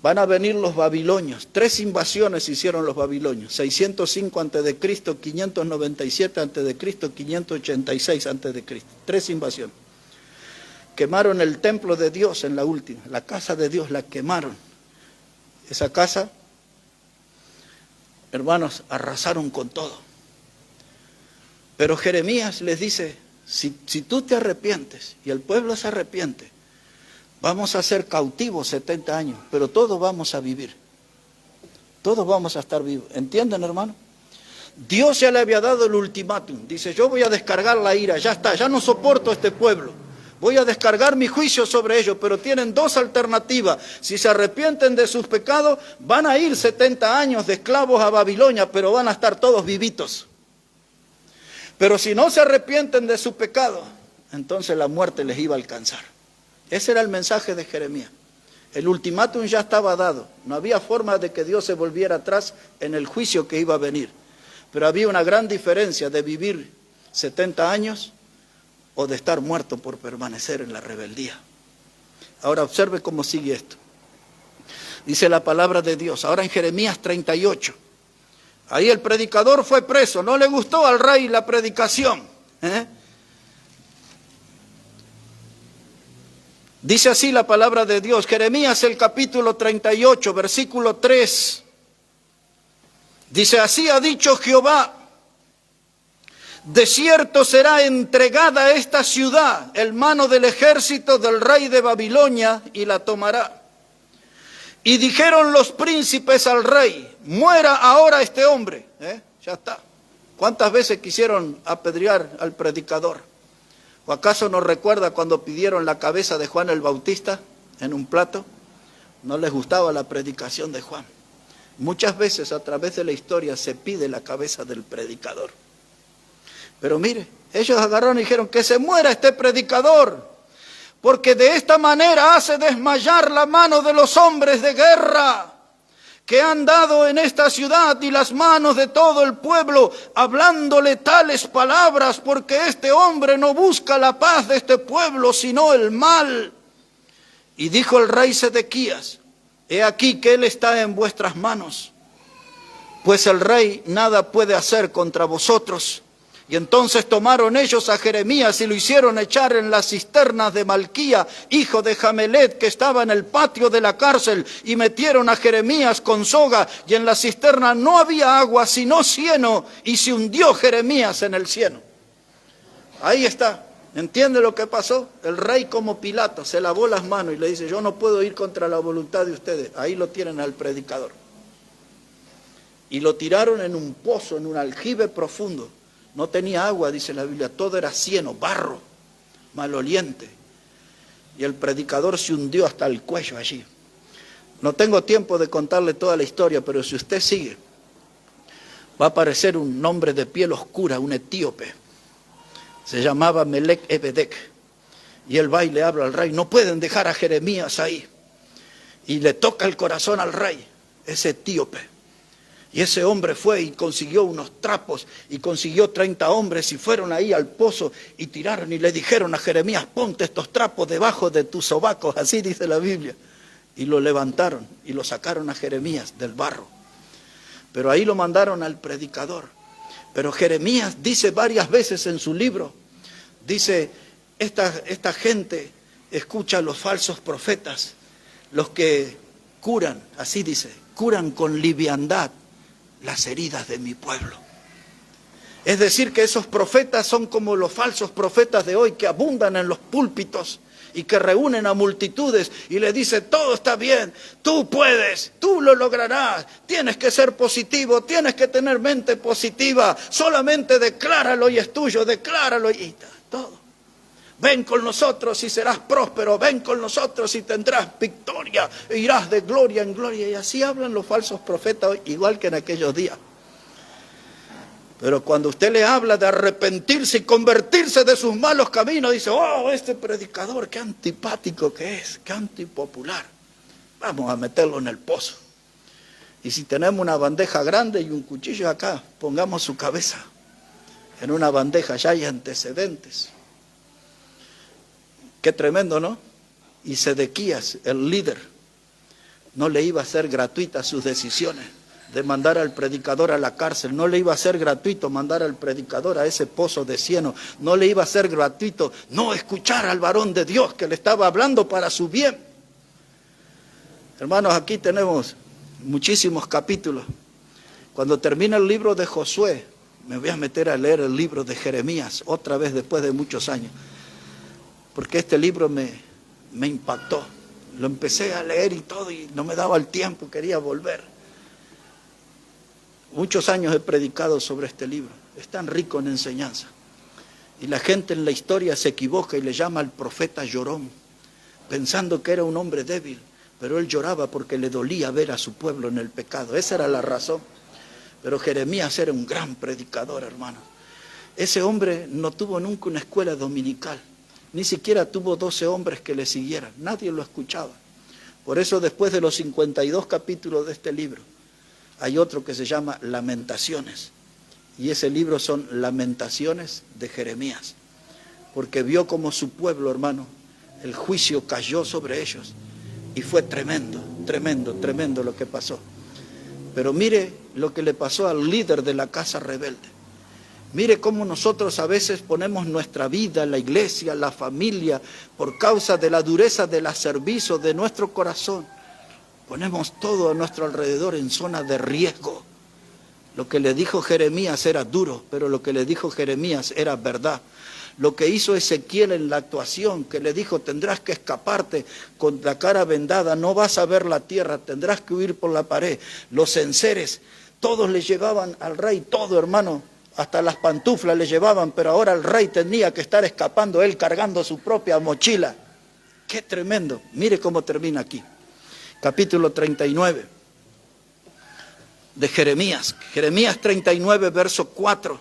Van a venir los babilonios. 3 invasiones hicieron los babilonios. 605 a.C., 597 a.C., 586 a.C. 3 invasiones. Quemaron el templo de Dios en la última, la casa de Dios la quemaron. Esa casa, hermanos, arrasaron con todo. Pero Jeremías les dice, si tú te arrepientes y el pueblo se arrepiente, vamos a ser cautivos 70 años, pero todos vamos a vivir. Todos vamos a estar vivos. ¿Entienden, hermano? Dios ya le había dado el ultimátum. Dice, yo voy a descargar la ira, ya está, ya no soporto a este pueblo. Voy a descargar mi juicio sobre ellos, pero tienen dos alternativas. Si se arrepienten de sus pecados, van a ir 70 años de esclavos a Babilonia, pero van a estar todos vivitos. Pero si no se arrepienten de su pecado, entonces la muerte les iba a alcanzar. Ese era el mensaje de Jeremías. El ultimátum ya estaba dado. No había forma de que Dios se volviera atrás en el juicio que iba a venir. Pero había una gran diferencia de vivir 70 años o de estar muerto por permanecer en la rebeldía. Ahora observe cómo sigue esto. Dice la palabra de Dios, ahora en Jeremías 38. Ahí el predicador fue preso, no le gustó al rey la predicación. Dice así la palabra de Dios, Jeremías el capítulo 38, versículo 3. Dice, así ha dicho Jehová, de cierto será entregada esta ciudad en mano del ejército del rey de Babilonia y la tomará. Y dijeron los príncipes al rey, muera ahora este hombre. Ya está. ¿Cuántas veces quisieron apedrear al predicador? ¿O acaso no recuerda cuando pidieron la cabeza de Juan el Bautista en un plato? No les gustaba la predicación de Juan. Muchas veces a través de la historia se pide la cabeza del predicador. Pero mire, ellos agarraron y dijeron que se muera este predicador, porque de esta manera hace desmayar la mano de los hombres de guerra que han dado en esta ciudad y las manos de todo el pueblo, hablándole tales palabras, porque este hombre no busca la paz de este pueblo, sino el mal. Y dijo el rey Sedequías, he aquí que él está en vuestras manos, pues el rey nada puede hacer contra vosotros. Y entonces tomaron ellos a Jeremías y lo hicieron echar en las cisternas de Malquía, hijo de Jamelet, que estaba en el patio de la cárcel, y metieron a Jeremías con soga, y en la cisterna no había agua sino cieno, y se hundió Jeremías en el cieno. Ahí está. ¿Entiende lo que pasó? El rey, como Pilato, se lavó las manos y le dice, yo no puedo ir contra la voluntad de ustedes. Ahí lo tienen al predicador. Y lo tiraron en un pozo, en un aljibe profundo. No tenía agua, dice la Biblia, todo era cieno, barro, maloliente. Y el predicador se hundió hasta el cuello allí. No tengo tiempo de contarle toda la historia, pero si usted sigue, va a aparecer un hombre de piel oscura, un etíope. Se llamaba Melech Ebedec. Y él va y le habla al rey, no pueden dejar a Jeremías ahí. Y le toca el corazón al rey, ese etíope. Y ese hombre fue y consiguió unos trapos y consiguió 30 hombres y fueron ahí al pozo y tiraron y le dijeron a Jeremías, ponte estos trapos debajo de tus sobacos, así dice la Biblia. Y lo levantaron y lo sacaron a Jeremías del barro. Pero ahí lo mandaron al predicador. Pero Jeremías dice varias veces en su libro, dice, esta gente escucha a los falsos profetas, los que curan, así dice, curan con liviandad las heridas de mi pueblo. Es decir, que esos profetas son como los falsos profetas de hoy que abundan en los púlpitos y que reúnen a multitudes y le dicen, todo está bien, tú puedes, tú lo lograrás, tienes que ser positivo, tienes que tener mente positiva, solamente decláralo y es tuyo, decláralo y todo. Ven con nosotros y serás próspero, ven con nosotros y tendrás victoria, e irás de gloria en gloria. Y así hablan los falsos profetas hoy, igual que en aquellos días. Pero cuando usted le habla de arrepentirse y convertirse de sus malos caminos, dice, oh, este predicador, qué antipático que es, qué antipopular. Vamos a meterlo en el pozo. Y si tenemos una bandeja grande y un cuchillo acá, pongamos su cabeza en una bandeja, ya hay antecedentes. Qué tremendo, ¿no? Y Sedequías, el líder, no le iba a hacer gratuitas sus decisiones. de mandar al predicador a la cárcel. No le iba a ser gratuito mandar al predicador a ese pozo de cieno. No le iba a ser gratuito no escuchar al varón de Dios que le estaba hablando para su bien. Hermanos, aquí tenemos muchísimos capítulos. Cuando termina el libro de Josué, me voy a meter a leer el libro de Jeremías, otra vez después de muchos años. Porque este libro me impactó. Lo empecé a leer y todo, y no me daba el tiempo, quería volver. Muchos años he predicado sobre este libro. Es tan rico en enseñanza. Y la gente en la historia se equivoca y le llama al profeta llorón, pensando que era un hombre débil. Pero él lloraba porque le dolía ver a su pueblo en el pecado. Esa era la razón. Pero Jeremías era un gran predicador, hermano. Ese hombre no tuvo nunca una escuela dominical. Ni siquiera tuvo 12 hombres que le siguieran. Nadie lo escuchaba. Por eso después de los 52 capítulos de este libro, hay otro que se llama Lamentaciones. Y ese libro son Lamentaciones de Jeremías. Porque vio como su pueblo, hermano, el juicio cayó sobre ellos. Y fue tremendo, tremendo, tremendo lo que pasó. Pero mire lo que le pasó al líder de la casa rebelde. Mire cómo nosotros a veces ponemos nuestra vida, la iglesia, la familia, por causa de la dureza del servicio de nuestro corazón. Ponemos todo a nuestro alrededor en zona de riesgo. Lo que le dijo Jeremías era duro, pero lo que le dijo Jeremías era verdad. Lo que hizo Ezequiel en la actuación, que le dijo, tendrás que escaparte con la cara vendada, no vas a ver la tierra, tendrás que huir por la pared. Los enseres, todos le llevaban al rey, todo, hermano, hasta las pantuflas le llevaban, pero ahora el rey tenía que estar escapando, él cargando su propia mochila. ¡Qué tremendo! Mire cómo termina aquí. Capítulo 39 de Jeremías. Jeremías 39, verso 4.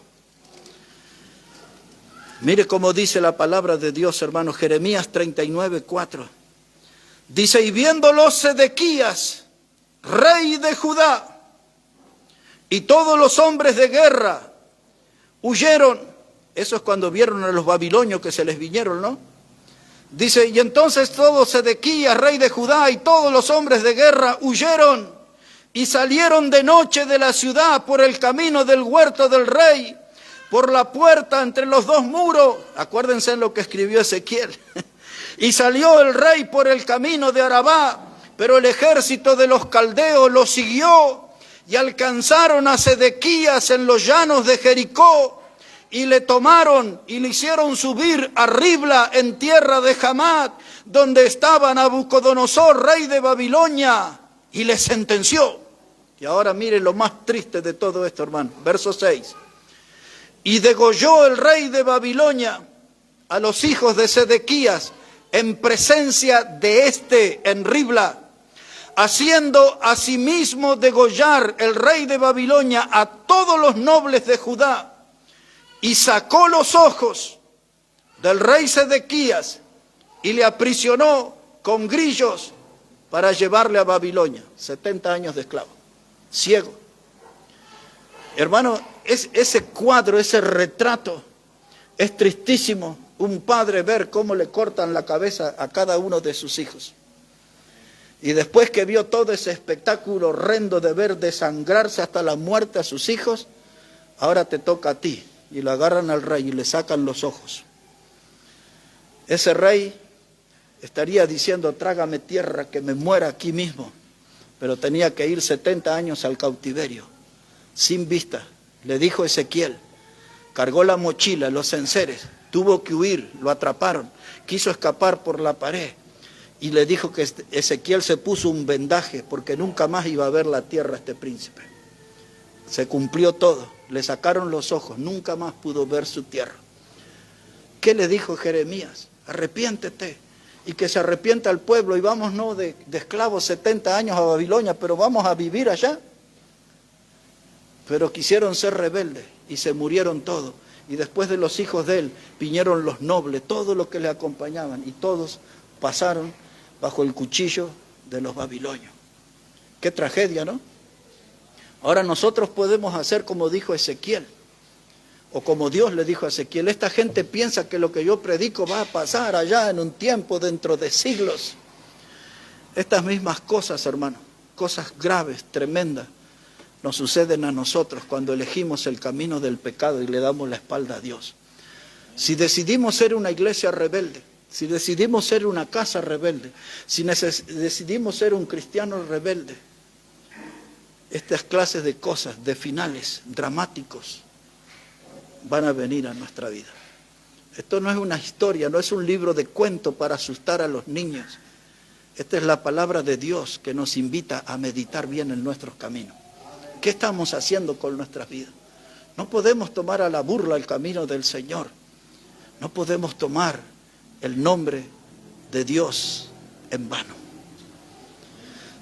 Mire cómo dice la palabra de Dios, hermano. Jeremías 39, 4. Dice, y viéndolo Sedequías, rey de Judá, y todos los hombres de guerra huyeron. Eso es cuando vieron a los babilonios que se les vinieron, ¿no? Dice, y entonces todo Sedequías, rey de Judá, y todos los hombres de guerra huyeron y salieron de noche de la ciudad por el camino del huerto del rey, por la puerta entre los dos muros. Acuérdense en lo que escribió Ezequiel. Y salió el rey por el camino de Arabá, pero el ejército de los caldeos lo siguió y alcanzaron a Sedequías en los llanos de Jericó y le tomaron y le hicieron subir a Ribla en tierra de Hamat, donde estaba Nabucodonosor, rey de Babilonia, y le sentenció. Y ahora mire lo más triste de todo esto, hermano. Verso 6. Y degolló el rey de Babilonia a los hijos de Sedequías en presencia de éste en Ribla, haciendo asimismo degollar el rey de Babilonia a todos los nobles de Judá, y sacó los ojos del rey Sedequías y le aprisionó con grillos para llevarle a Babilonia. 70 años de esclavo, ciego. Hermano, ese cuadro, ese retrato, es tristísimo. Un padre ver cómo le cortan la cabeza a cada uno de sus hijos. Y después que vio todo ese espectáculo horrendo de ver desangrarse hasta la muerte a sus hijos, ahora te toca a ti. Y lo agarran al rey y le sacan los ojos. Ese rey estaría diciendo, trágame tierra, que me muera aquí mismo. Pero tenía que ir 70 años al cautiverio, sin vista. Le dijo Ezequiel, cargó la mochila, los enseres, tuvo que huir, lo atraparon, quiso escapar por la pared. Y le dijo que Ezequiel se puso un vendaje porque nunca más iba a ver la tierra este príncipe. Se cumplió todo, le sacaron los ojos, nunca más pudo ver su tierra. ¿Qué le dijo Jeremías? Arrepiéntete y que se arrepienta el pueblo y vámonos de esclavos 70 años a Babilonia, pero vamos a vivir allá. Pero quisieron ser rebeldes y se murieron todos. Y después de los hijos de él vinieron los nobles, todos los que le acompañaban, y todos pasaron bajo el cuchillo de los babilonios. Qué tragedia, ¿no? Ahora nosotros podemos hacer como dijo Ezequiel, o como Dios le dijo a Ezequiel. Esta gente piensa que lo que yo predico va a pasar allá en un tiempo, dentro de siglos. Estas mismas cosas, hermano, cosas graves, tremendas, nos suceden a nosotros cuando elegimos el camino del pecado y le damos la espalda a Dios. Si decidimos ser una iglesia rebelde, si decidimos ser una casa rebelde, si decidimos ser un cristiano rebelde, estas clases de cosas, de finales dramáticos, van a venir a nuestra vida. Esto no es una historia, no es un libro de cuento para asustar a los niños. Esta es la palabra de Dios que nos invita a meditar bien en nuestros caminos. ¿Qué estamos haciendo con nuestras vidas? No podemos tomar a la burla el camino del Señor. No podemos tomar el nombre de Dios en vano.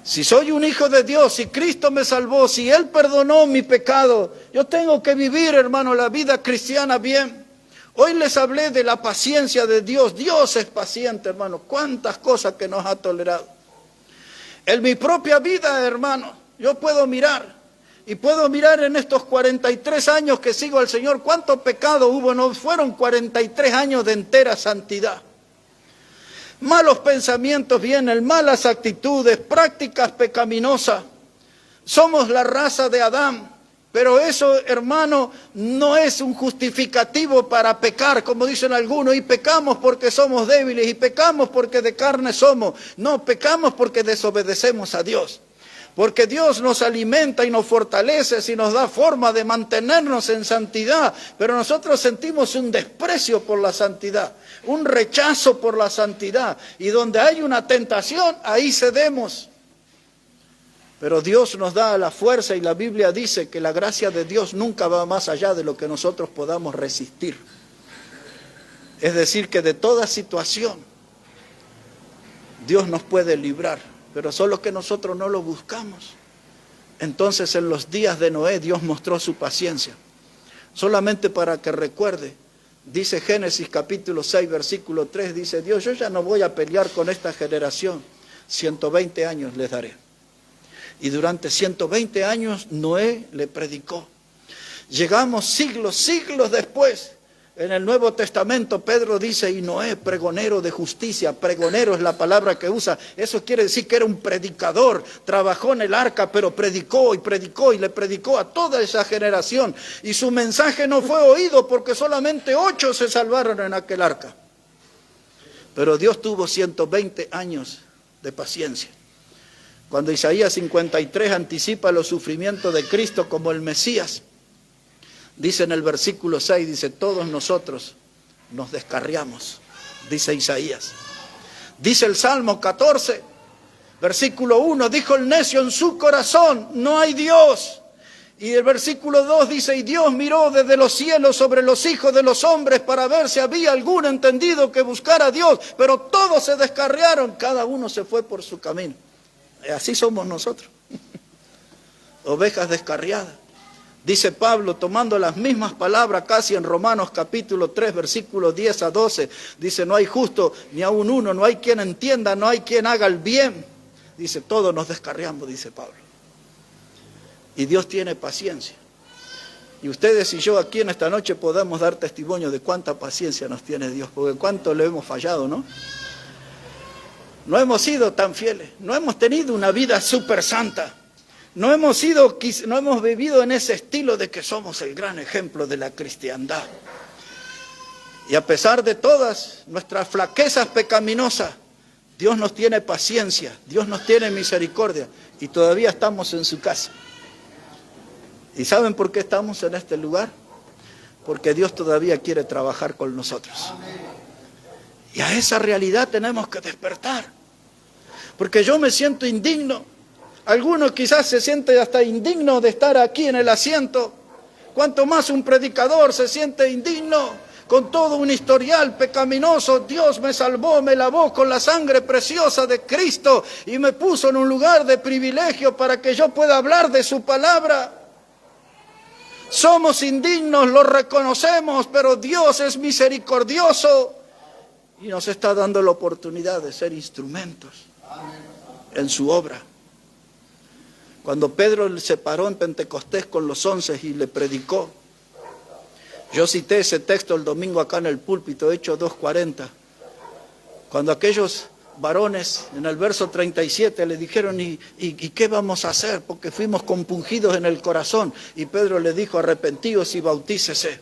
Si soy un hijo de Dios, si Cristo me salvó, si Él perdonó mi pecado, yo tengo que vivir, hermano, la vida cristiana bien. Hoy les hablé de la paciencia de Dios. Dios es paciente, hermano. Cuántas cosas que nos ha tolerado. En mi propia vida, hermano, yo puedo mirar. Y puedo mirar en estos 43 años que sigo al Señor, cuánto pecado hubo. No fueron 43 años de entera santidad. Malos pensamientos vienen, malas actitudes, prácticas pecaminosas. Somos la raza de Adán. Pero eso, hermano, no es un justificativo para pecar, como dicen algunos, y pecamos porque somos débiles, y pecamos porque de carne somos. No, pecamos porque desobedecemos a Dios. Porque Dios nos alimenta y nos fortalece y nos da forma de mantenernos en santidad. Pero nosotros sentimos un desprecio por la santidad, un rechazo por la santidad. Y donde hay una tentación, ahí cedemos. Pero Dios nos da la fuerza y la Biblia dice que la gracia de Dios nunca va más allá de lo que nosotros podamos resistir. Es decir, que de toda situación Dios nos puede librar, pero solo que nosotros no lo buscamos. Entonces en los días de Noé Dios mostró su paciencia. Solamente para que recuerde, dice Génesis capítulo 6 versículo 3, dice Dios, yo ya no voy a pelear con esta generación, 120 años les daré. Y durante 120 años Noé le predicó. Llegamos siglos después. En el Nuevo Testamento Pedro dice, y Noé, pregonero de justicia. Pregonero es la palabra que usa. Eso quiere decir que era un predicador. Trabajó en el arca, pero predicó y le predicó a toda esa generación. Y su mensaje no fue oído porque solamente 8 se salvaron en aquel arca. Pero Dios tuvo 120 años de paciencia. Cuando Isaías 53 anticipa los sufrimientos de Cristo como el Mesías, dice en el versículo 6, dice, todos nosotros nos descarriamos, dice Isaías. Dice el Salmo 14, versículo 1, dijo el necio en su corazón, no hay Dios. Y el versículo 2 dice, y Dios miró desde los cielos sobre los hijos de los hombres para ver si había algún entendido que buscara a Dios, pero todos se descarriaron, cada uno se fue por su camino. Así somos nosotros, ovejas descarriadas. Dice Pablo, tomando las mismas palabras casi en Romanos capítulo 3, versículos 10 a 12, dice, no hay justo ni aun uno, no hay quien entienda, no hay quien haga el bien. Dice, todos nos descarriamos, dice Pablo. Y Dios tiene paciencia. Y ustedes y yo aquí en esta noche podemos dar testimonio de cuánta paciencia nos tiene Dios, porque cuánto le hemos fallado, ¿no? No hemos sido tan fieles, no hemos tenido una vida súper santa, no hemos vivido en ese estilo de que somos el gran ejemplo de la cristiandad. Y a pesar de todas nuestras flaquezas pecaminosas, Dios nos tiene paciencia, Dios nos tiene misericordia y todavía estamos en su casa. ¿Y saben por qué estamos en este lugar? Porque Dios todavía quiere trabajar con nosotros. Y a esa realidad tenemos que despertar. Porque yo me siento indigno. Algunos quizás se sienten hasta indignos de estar aquí en el asiento. Cuanto más un predicador se siente indigno, con todo un historial pecaminoso. Dios me salvó, me lavó con la sangre preciosa de Cristo y me puso en un lugar de privilegio para que yo pueda hablar de su palabra. Somos indignos, lo reconocemos, pero Dios es misericordioso. Y nos está dando la oportunidad de ser instrumentos en su obra. Cuando Pedro se paró en Pentecostés con los 11 y le predicó, yo cité ese texto el domingo acá en el púlpito, Hechos 2:40. Cuando aquellos varones, en el verso 37, le dijeron, ¿y qué vamos a hacer? Porque fuimos compungidos en el corazón. Y Pedro le dijo, arrepentíos y bautícese.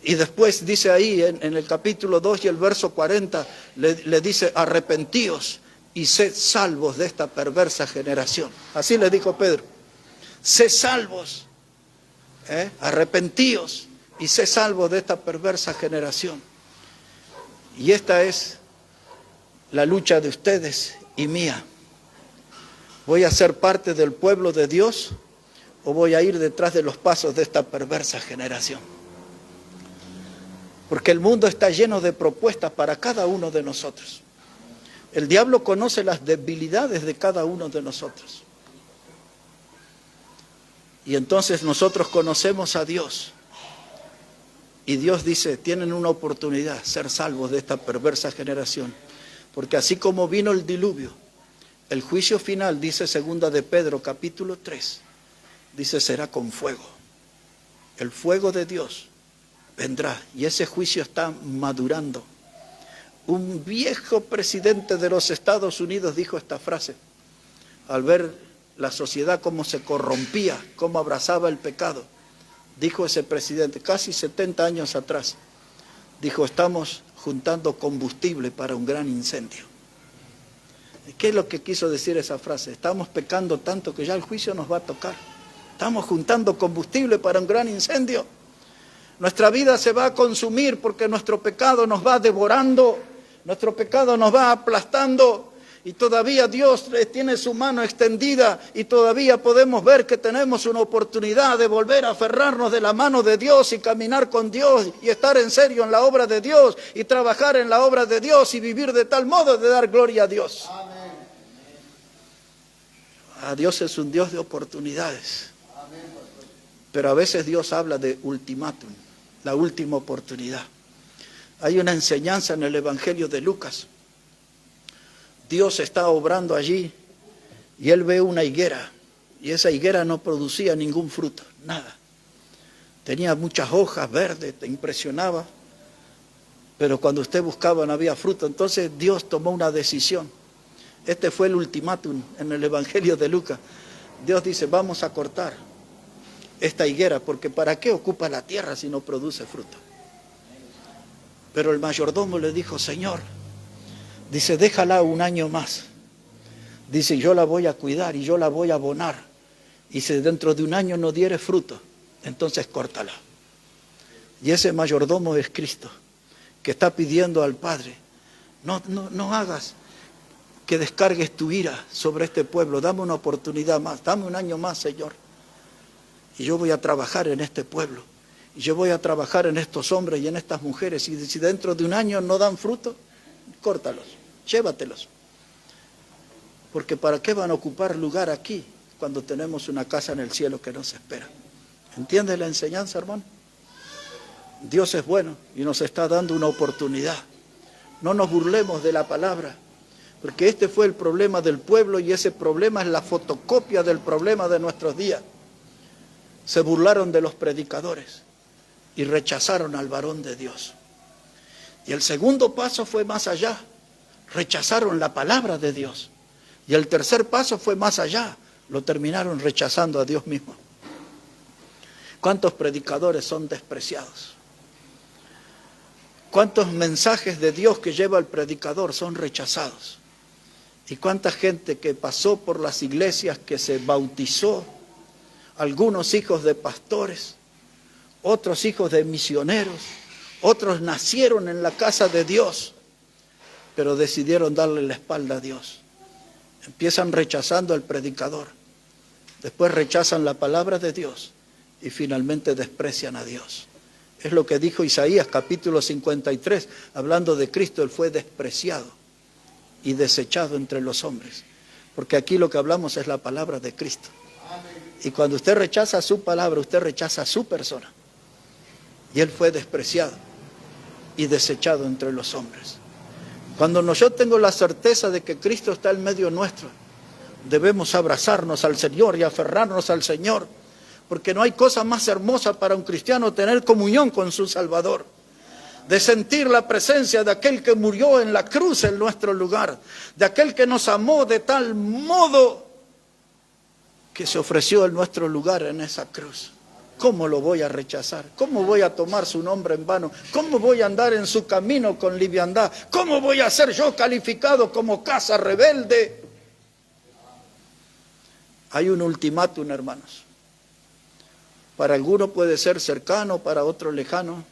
Y después dice ahí, en el capítulo 2 y el verso 40, le dice, arrepentíos y sed salvos de esta perversa generación. Así le dijo Pedro, sed salvos, arrepentíos y sed salvos de esta perversa generación. Y esta es la lucha de ustedes y mía. ¿Voy a ser parte del pueblo de Dios o voy a ir detrás de los pasos de esta perversa generación? Porque el mundo está lleno de propuestas para cada uno de nosotros. El diablo conoce las debilidades de cada uno de nosotros. Y entonces nosotros conocemos a Dios. Y Dios dice, tienen una oportunidad, ser salvos de esta perversa generación. Porque así como vino el diluvio, el juicio final, dice segunda de Pedro, capítulo 3, dice, será con fuego. El fuego de Dios vendrá y ese juicio está madurando. Un viejo presidente de los Estados Unidos dijo esta frase, al ver la sociedad cómo se corrompía, cómo abrazaba el pecado. Dijo ese presidente, casi 70 años atrás, dijo, estamos juntando combustible para un gran incendio. ¿Qué es lo que quiso decir esa frase? Estamos pecando tanto que ya el juicio nos va a tocar. Estamos juntando combustible para un gran incendio. Nuestra vida se va a consumir porque nuestro pecado nos va devorando, nuestro pecado nos va aplastando. Y todavía Dios tiene su mano extendida y todavía podemos ver que tenemos una oportunidad de volver a aferrarnos de la mano de Dios y caminar con Dios y estar en serio en la obra de Dios y trabajar en la obra de Dios y vivir de tal modo de dar gloria a Dios. Amén. Dios es un Dios de oportunidades. Amén. Pero a veces Dios habla de ultimátum, la última oportunidad. Hay una enseñanza en el Evangelio de Lucas. Dios está obrando allí y él ve una higuera y esa higuera no producía ningún fruto, nada. Tenía muchas hojas verdes, te impresionaba, pero cuando usted buscaba no había fruto. Entonces Dios tomó una decisión. Este fue el ultimátum en el Evangelio de Lucas. Dios dice, vamos a cortar esta higuera porque ¿para qué ocupa la tierra si no produce fruto? Pero el mayordomo le dijo, Señor, dice, déjala un año más. Dice, yo la voy a cuidar y yo la voy a abonar. Y si dentro de un año no diere fruto, entonces córtala. Y ese mayordomo es Cristo, que está pidiendo al Padre, no hagas que descargues tu ira sobre este pueblo. Dame una oportunidad más, dame un año más, Señor. Y yo voy a trabajar en este pueblo. Y yo voy a trabajar en estos hombres y en estas mujeres. Y si dentro de un año no dan fruto, córtalos, llévatelos. Porque ¿para qué van a ocupar lugar aquí cuando tenemos una casa en el cielo que nos espera? ¿Entiendes la enseñanza, hermano? Dios es bueno y nos está dando una oportunidad. No nos burlemos de la palabra, porque este fue el problema del pueblo y ese problema es la fotocopia del problema de nuestros días. Se burlaron de los predicadores y rechazaron al varón de Dios. Y el segundo paso fue más allá, rechazaron la palabra de Dios. Y el tercer paso fue más allá, lo terminaron rechazando a Dios mismo. ¿Cuántos predicadores son despreciados? ¿Cuántos mensajes de Dios que lleva el predicador son rechazados? ¿Y cuánta gente que pasó por las iglesias, que se bautizó, algunos hijos de pastores, otros hijos de misioneros, otros nacieron en la casa de Dios, pero decidieron darle la espalda a Dios? Empiezan rechazando al predicador, después rechazan la palabra de Dios y finalmente desprecian a Dios. Es lo que dijo Isaías capítulo 53, hablando de Cristo, él fue despreciado y desechado entre los hombres, porque aquí lo que hablamos es la palabra de Cristo. Y cuando usted rechaza su palabra, usted rechaza su persona. Y él fue despreciado y desechado entre los hombres. Cuando yo tengo la certeza de que Cristo está en medio nuestro, debemos abrazarnos al Señor y aferrarnos al Señor, porque no hay cosa más hermosa para un cristiano tener comunión con su Salvador. de sentir la presencia de aquel que murió en la cruz en nuestro lugar, de aquel que nos amó de tal modo que se ofreció en nuestro lugar en esa cruz. ¿Cómo lo voy a rechazar? ¿Cómo voy a tomar su nombre en vano? ¿Cómo voy a andar en su camino con liviandad? ¿Cómo voy a ser yo calificado como casa rebelde? Hay un ultimátum, hermanos. Para algunos puede ser cercano, para otros lejano.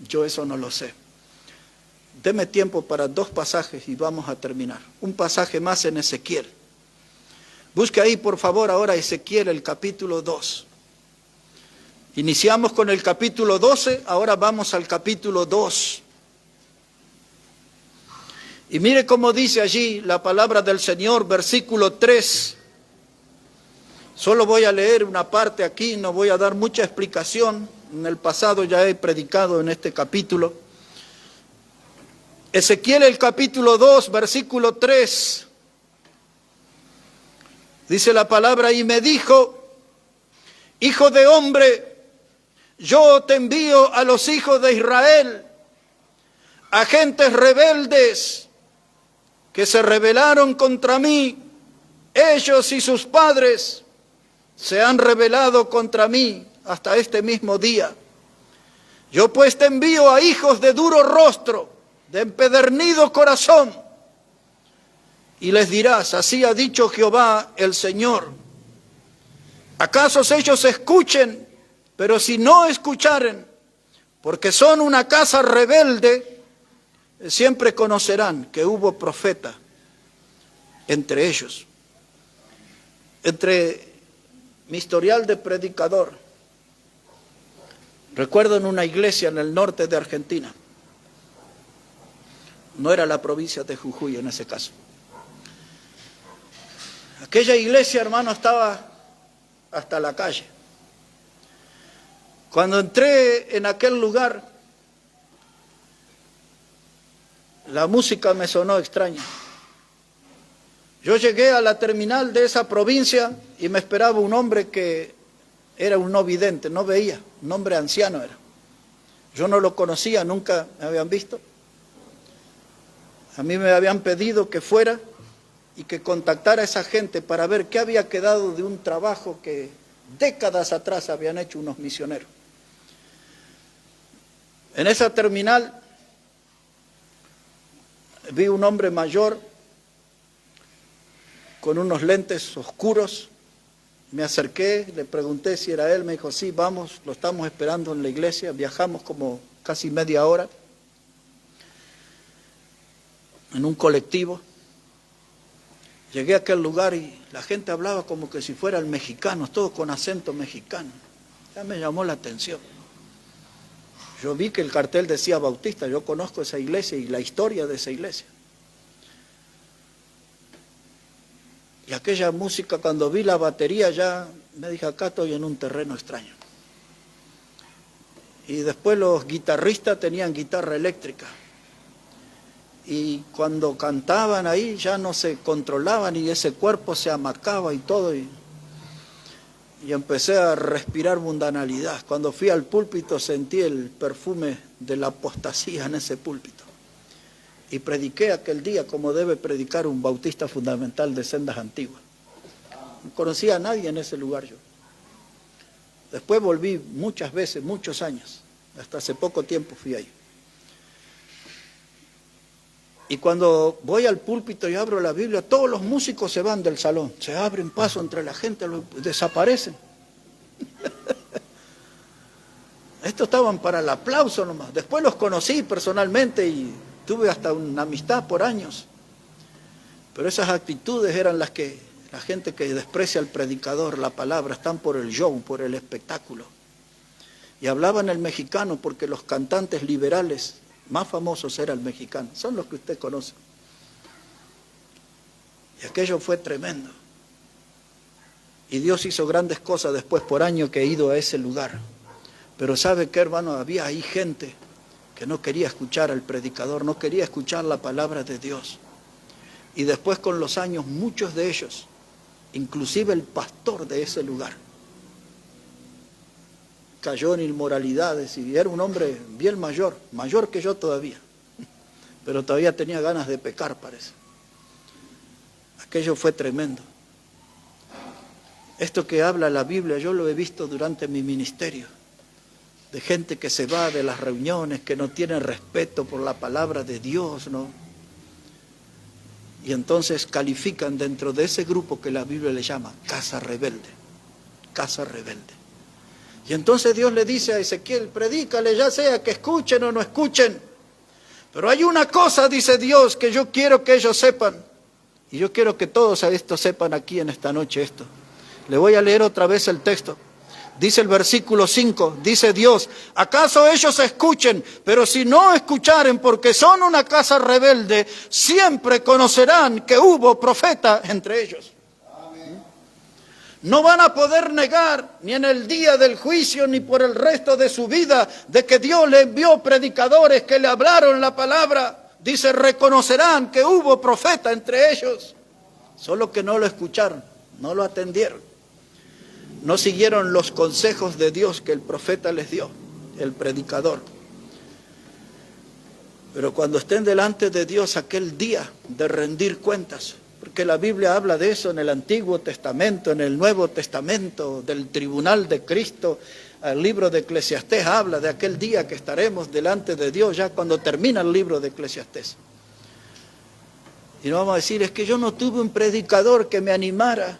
Yo eso no lo sé. Deme tiempo para 2 pasajes y vamos a terminar. Un pasaje más en Ezequiel. Busque ahí, por favor, ahora Ezequiel, el capítulo 2. Iniciamos con el capítulo 12, ahora vamos al capítulo 2. Y mire cómo dice allí la palabra del Señor, versículo 3. Solo voy a leer una parte aquí, no voy a dar mucha explicación. En el pasado ya he predicado en este capítulo. Ezequiel, el capítulo 2, versículo 3. Dice la palabra, y me dijo, hijo de hombre, yo te envío a los hijos de Israel, a gentes rebeldes que se rebelaron contra mí. Ellos y sus padres se han rebelado contra mí hasta este mismo día. Yo pues te envío a hijos de duro rostro, de empedernido corazón, y les dirás, así ha dicho Jehová el Señor. ¿Acaso ellos escuchen? Pero si no escucharen, porque son una casa rebelde, siempre conocerán que hubo profeta entre ellos. Entre mi historial de predicador, recuerdo en una iglesia en el norte de Argentina, no era la provincia de Jujuy en ese caso. Aquella iglesia, hermano, estaba hasta la calle. Cuando entré en aquel lugar, la música me sonó extraña. Yo llegué a la terminal de esa provincia y me esperaba un hombre que era un no vidente, no veía, un hombre anciano era. Yo no lo conocía, nunca me habían visto. A mí me habían pedido que fuera y que contactara a esa gente para ver qué había quedado de un trabajo que décadas atrás habían hecho unos misioneros. En esa terminal vi un hombre mayor con unos lentes oscuros. Me acerqué, le pregunté si era él, me dijo, sí, vamos, lo estamos esperando en la iglesia. Viajamos como casi media hora en un colectivo. Llegué a aquel lugar y la gente hablaba como que si fueran mexicanos, todo con acento mexicano. Ya me llamó la atención. Yo vi que el cartel decía Bautista, yo conozco esa iglesia y la historia de esa iglesia. Y aquella música, cuando vi la batería ya me dije, acá estoy en un terreno extraño. Y después los guitarristas tenían guitarra eléctrica. Y cuando cantaban ahí ya no se controlaban y ese cuerpo se amacaba y todo. Y empecé a respirar mundanalidad. Cuando fui al púlpito sentí el perfume de la apostasía en ese púlpito. Y prediqué aquel día como debe predicar un bautista fundamental de sendas antiguas. No conocía a nadie en ese lugar yo. Después volví muchas veces, muchos años. Hasta hace poco tiempo fui ahí. Y cuando voy al púlpito y abro la Biblia, todos los músicos se van del salón. Se abren paso entre la gente, desaparecen. Estos estaban para el aplauso nomás. Después los conocí personalmente y tuve hasta una amistad por años. Pero esas actitudes eran las que la gente que desprecia al predicador, la palabra, están por el show, por el espectáculo. Y hablaban el mexicano porque los cantantes liberales más famosos eran el mexicano. Son los que usted conoce. Y aquello fue tremendo. Y Dios hizo grandes cosas después por año que he ido a ese lugar. Pero ¿sabe qué, hermano? Había ahí gente que no quería escuchar al predicador, no quería escuchar la palabra de Dios. Y después con los años muchos de ellos, inclusive el pastor de ese lugar, cayó en inmoralidades y era un hombre bien mayor, mayor que yo todavía, pero todavía tenía ganas de pecar, parece. Aquello fue tremendo. Esto que habla la Biblia, yo lo he visto durante mi ministerio, de gente que se va de las reuniones, que no tiene respeto por la palabra de Dios, ¿no? Y entonces califican dentro de ese grupo que la Biblia le llama casa rebelde, casa rebelde. Y entonces Dios le dice a Ezequiel, predícale, ya sea que escuchen o no escuchen, pero hay una cosa, dice Dios, que yo quiero que ellos sepan, y yo quiero que todos esto sepan aquí en esta noche esto. Le voy a leer otra vez el texto. Dice el versículo 5, dice Dios, ¿acaso ellos escuchen? Pero si no escucharen, porque son una casa rebelde, siempre conocerán que hubo profeta entre ellos. Amén. No van a poder negar, ni en el día del juicio, ni por el resto de su vida, de que Dios le envió predicadores que le hablaron la palabra. Dice, reconocerán que hubo profeta entre ellos. Solo que no lo escucharon, no lo atendieron. No siguieron los consejos de Dios que el profeta les dio, el predicador. Pero cuando estén delante de Dios aquel día de rendir cuentas, porque la Biblia habla de eso en el Antiguo Testamento, en el Nuevo Testamento, del tribunal de Cristo, el libro de Eclesiastés habla de aquel día que estaremos delante de Dios ya cuando termina el libro de Eclesiastés. Y no vamos a decir, es que yo no tuve un predicador que me animara.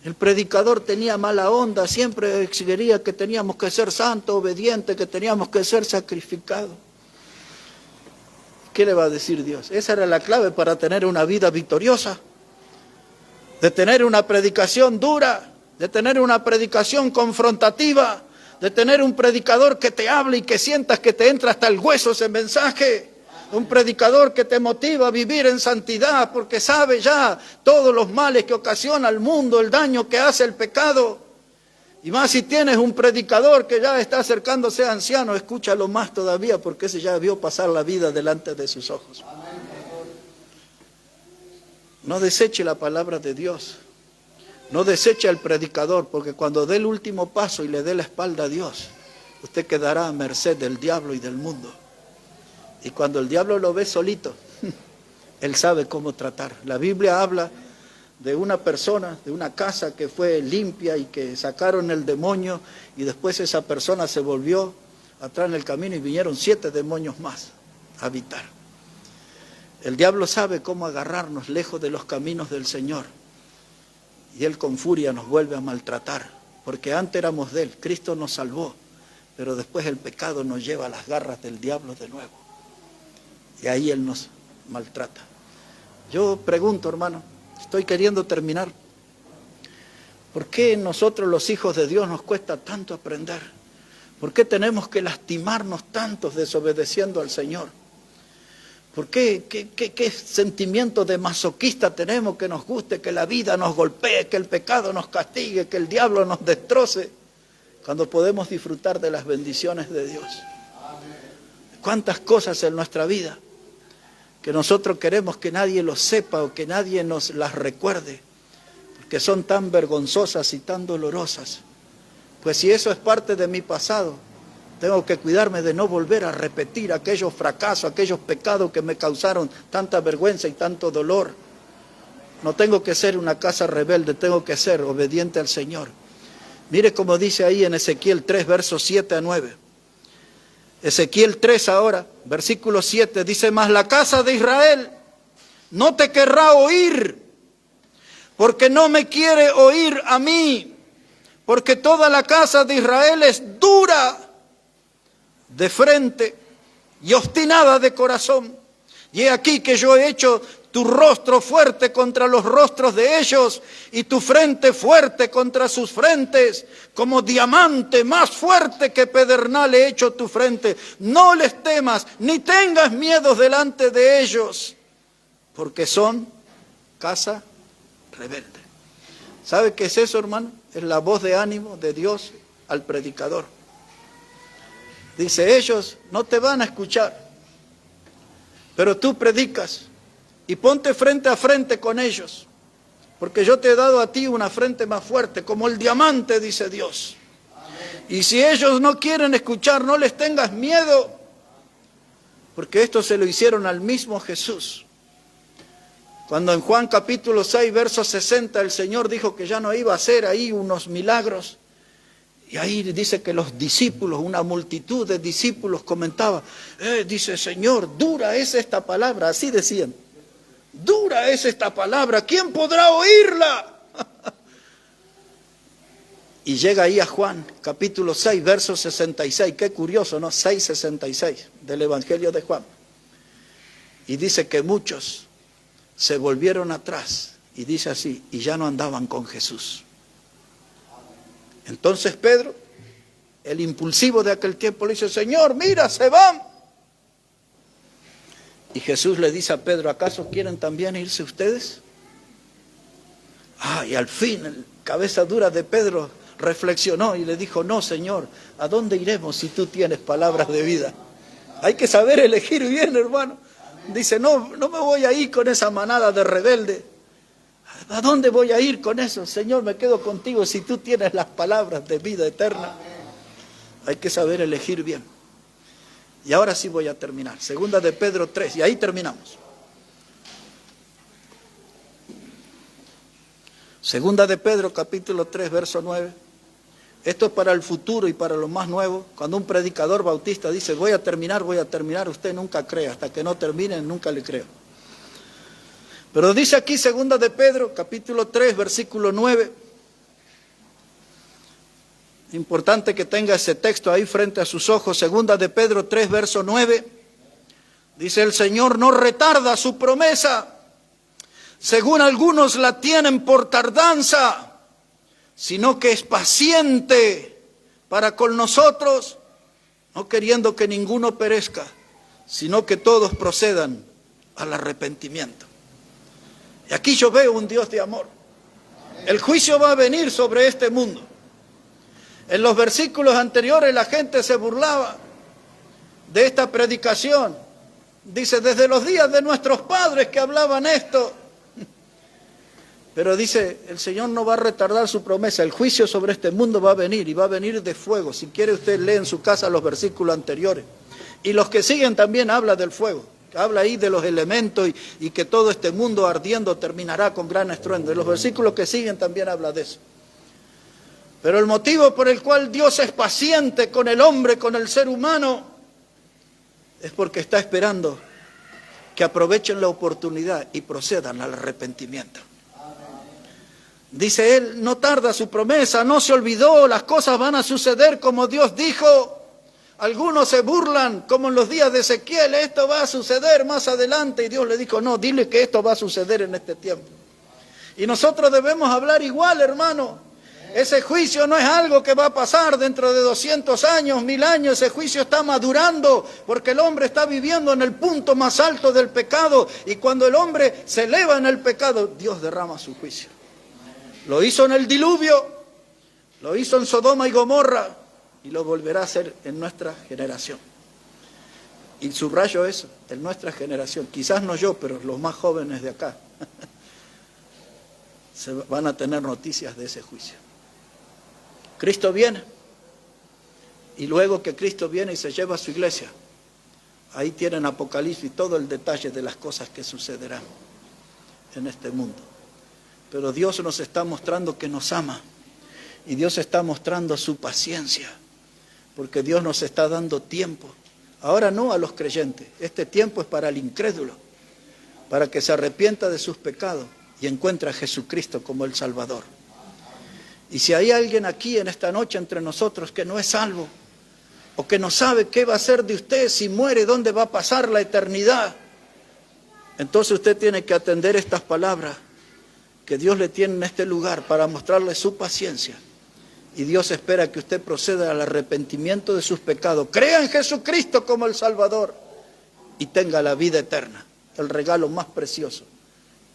El predicador tenía mala onda, siempre exigiría que teníamos que ser santos, obedientes, que teníamos que ser sacrificados. ¿Qué le va a decir Dios? Esa era la clave para tener una vida victoriosa, de tener una predicación dura, de tener una predicación confrontativa, de tener un predicador que te hable y que sientas que te entra hasta el hueso ese mensaje. Un predicador que te motiva a vivir en santidad porque sabe ya todos los males que ocasiona al mundo, el daño que hace el pecado. Y más si tienes un predicador que ya está acercándose a anciano, escúchalo más todavía porque ese ya vio pasar la vida delante de sus ojos. No deseche la palabra de Dios. No deseche al predicador porque cuando dé el último paso y le dé la espalda a Dios, usted quedará a merced del diablo y del mundo. Y cuando el diablo lo ve solito, él sabe cómo tratar. La Biblia habla de una persona, de una casa que fue limpia y que sacaron el demonio y después esa persona se volvió atrás en el camino y vinieron 7 demonios más a habitar. El diablo sabe cómo agarrarnos lejos de los caminos del Señor y él con furia nos vuelve a maltratar porque antes éramos de él, Cristo nos salvó, pero después el pecado nos lleva a las garras del diablo de nuevo. Y ahí él nos maltrata. Yo pregunto, hermano, estoy queriendo terminar. ¿Por qué nosotros los hijos de Dios nos cuesta tanto aprender? ¿Por qué tenemos que lastimarnos tanto desobedeciendo al Señor? ¿Por qué? ¿Qué sentimiento de masoquista tenemos que nos guste que la vida nos golpee, que el pecado nos castigue, que el diablo nos destroce, cuando podemos disfrutar de las bendiciones de Dios? ¿Cuántas cosas en nuestra vida que nosotros queremos que nadie lo sepa o que nadie nos las recuerde, porque son tan vergonzosas y tan dolorosas? Pues si eso es parte de mi pasado, tengo que cuidarme de no volver a repetir aquellos fracasos, aquellos pecados que me causaron tanta vergüenza y tanto dolor. No tengo que ser una casa rebelde, tengo que ser obediente al Señor. Mire cómo dice ahí en Ezequiel 3, versos 7 a 9. Ezequiel 3 ahora, versículo 7, dice, mas la casa de Israel no te querrá oír, porque no me quiere oír a mí, porque toda la casa de Israel es dura de frente y obstinada de corazón. Y he aquí que yo he hecho tu rostro fuerte contra los rostros de ellos, y tu frente fuerte contra sus frentes, como diamante más fuerte que pedernal he hecho tu frente. No les temas, ni tengas miedo delante de ellos, porque son casa rebelde. ¿Sabe qué es eso, hermano? Es la voz de ánimo de Dios al predicador. Dice, ellos no te van a escuchar, pero tú predicas. Y ponte frente a frente con ellos, porque yo te he dado a ti una frente más fuerte, como el diamante, dice Dios. Y si ellos no quieren escuchar, no les tengas miedo, porque esto se lo hicieron al mismo Jesús. Cuando en Juan capítulo 6, verso 60, el Señor dijo que ya no iba a hacer ahí unos milagros, y ahí dice que los discípulos, una multitud de discípulos comentaba, dice, Señor, dura es esta palabra, así decían, dura es esta palabra, ¿quién podrá oírla? Y llega ahí a Juan, capítulo 6, verso 66, qué curioso, ¿no? 6:66 del Evangelio de Juan. Y dice que muchos se volvieron atrás, y dice así, y ya no andaban con Jesús. Entonces Pedro, el impulsivo de aquel tiempo, le dice, Señor, mira, se van. Y Jesús le dice a Pedro, ¿acaso quieren también irse ustedes? Y al fin, el cabeza dura de Pedro reflexionó y le dijo, no, Señor, ¿a dónde iremos si tú tienes palabras de vida? Hay que saber elegir bien, hermano. Dice, no me voy a ir con esa manada de rebelde. ¿A dónde voy a ir con eso? Señor, me quedo contigo si tú tienes las palabras de vida eterna. Hay que saber elegir bien. Y ahora sí voy a terminar. Segunda de Pedro 3, y ahí terminamos. Segunda de Pedro, capítulo 3, verso 9. Esto es para el futuro y para lo más nuevo. Cuando un predicador bautista dice, voy a terminar, usted nunca cree. Hasta que no termine, nunca le creo. Pero dice aquí, segunda de Pedro, capítulo 3, versículo 9. Importante que tenga ese texto ahí frente a sus ojos. Segunda de Pedro 3, verso 9. Dice, el Señor no retarda su promesa, según algunos la tienen por tardanza, sino que es paciente para con nosotros, no queriendo que ninguno perezca, sino que todos procedan al arrepentimiento. Y aquí yo veo un Dios de amor. El juicio va a venir sobre este mundo. En los versículos anteriores la gente se burlaba de esta predicación. Dice, desde los días de nuestros padres que hablaban esto. Pero dice, el Señor no va a retardar su promesa. El juicio sobre este mundo va a venir, y va a venir de fuego. Si quiere usted lee en su casa los versículos anteriores. Y los que siguen también habla del fuego. Habla ahí de los elementos y que todo este mundo ardiendo terminará con gran estruendo. Y los versículos que siguen también habla de eso. Pero el motivo por el cual Dios es paciente con el hombre, con el ser humano, es porque está esperando que aprovechen la oportunidad y procedan al arrepentimiento. Dice él, no tarda su promesa, no se olvidó, las cosas van a suceder como Dios dijo. Algunos se burlan, como en los días de Ezequiel, esto va a suceder más adelante. Y Dios le dijo, no, dile que esto va a suceder en este tiempo. Y nosotros debemos hablar igual, hermano. Ese juicio no es algo que va a pasar dentro de 200 años, 1000 años. Ese juicio está madurando porque el hombre está viviendo en el punto más alto del pecado. Y cuando el hombre se eleva en el pecado, Dios derrama su juicio. Lo hizo en el diluvio, lo hizo en Sodoma y Gomorra, y lo volverá a hacer en nuestra generación. Y subrayo eso, en nuestra generación. Quizás no yo, pero los más jóvenes de acá se van a tener noticias de ese juicio. Cristo viene, y luego que Cristo viene y se lleva a su iglesia, ahí tienen Apocalipsis, todo el detalle de las cosas que sucederán en este mundo. Pero Dios nos está mostrando que nos ama, y Dios está mostrando su paciencia, porque Dios nos está dando tiempo. Ahora no a los creyentes, este tiempo es para el incrédulo, para que se arrepienta de sus pecados y encuentre a Jesucristo como el Salvador. Y si hay alguien aquí en esta noche entre nosotros que no es salvo, o que no sabe qué va a hacer de usted si muere, dónde va a pasar la eternidad, entonces usted tiene que atender estas palabras que Dios le tiene en este lugar para mostrarle su paciencia. Y Dios espera que usted proceda al arrepentimiento de sus pecados, crea en Jesucristo como el Salvador y tenga la vida eterna, el regalo más precioso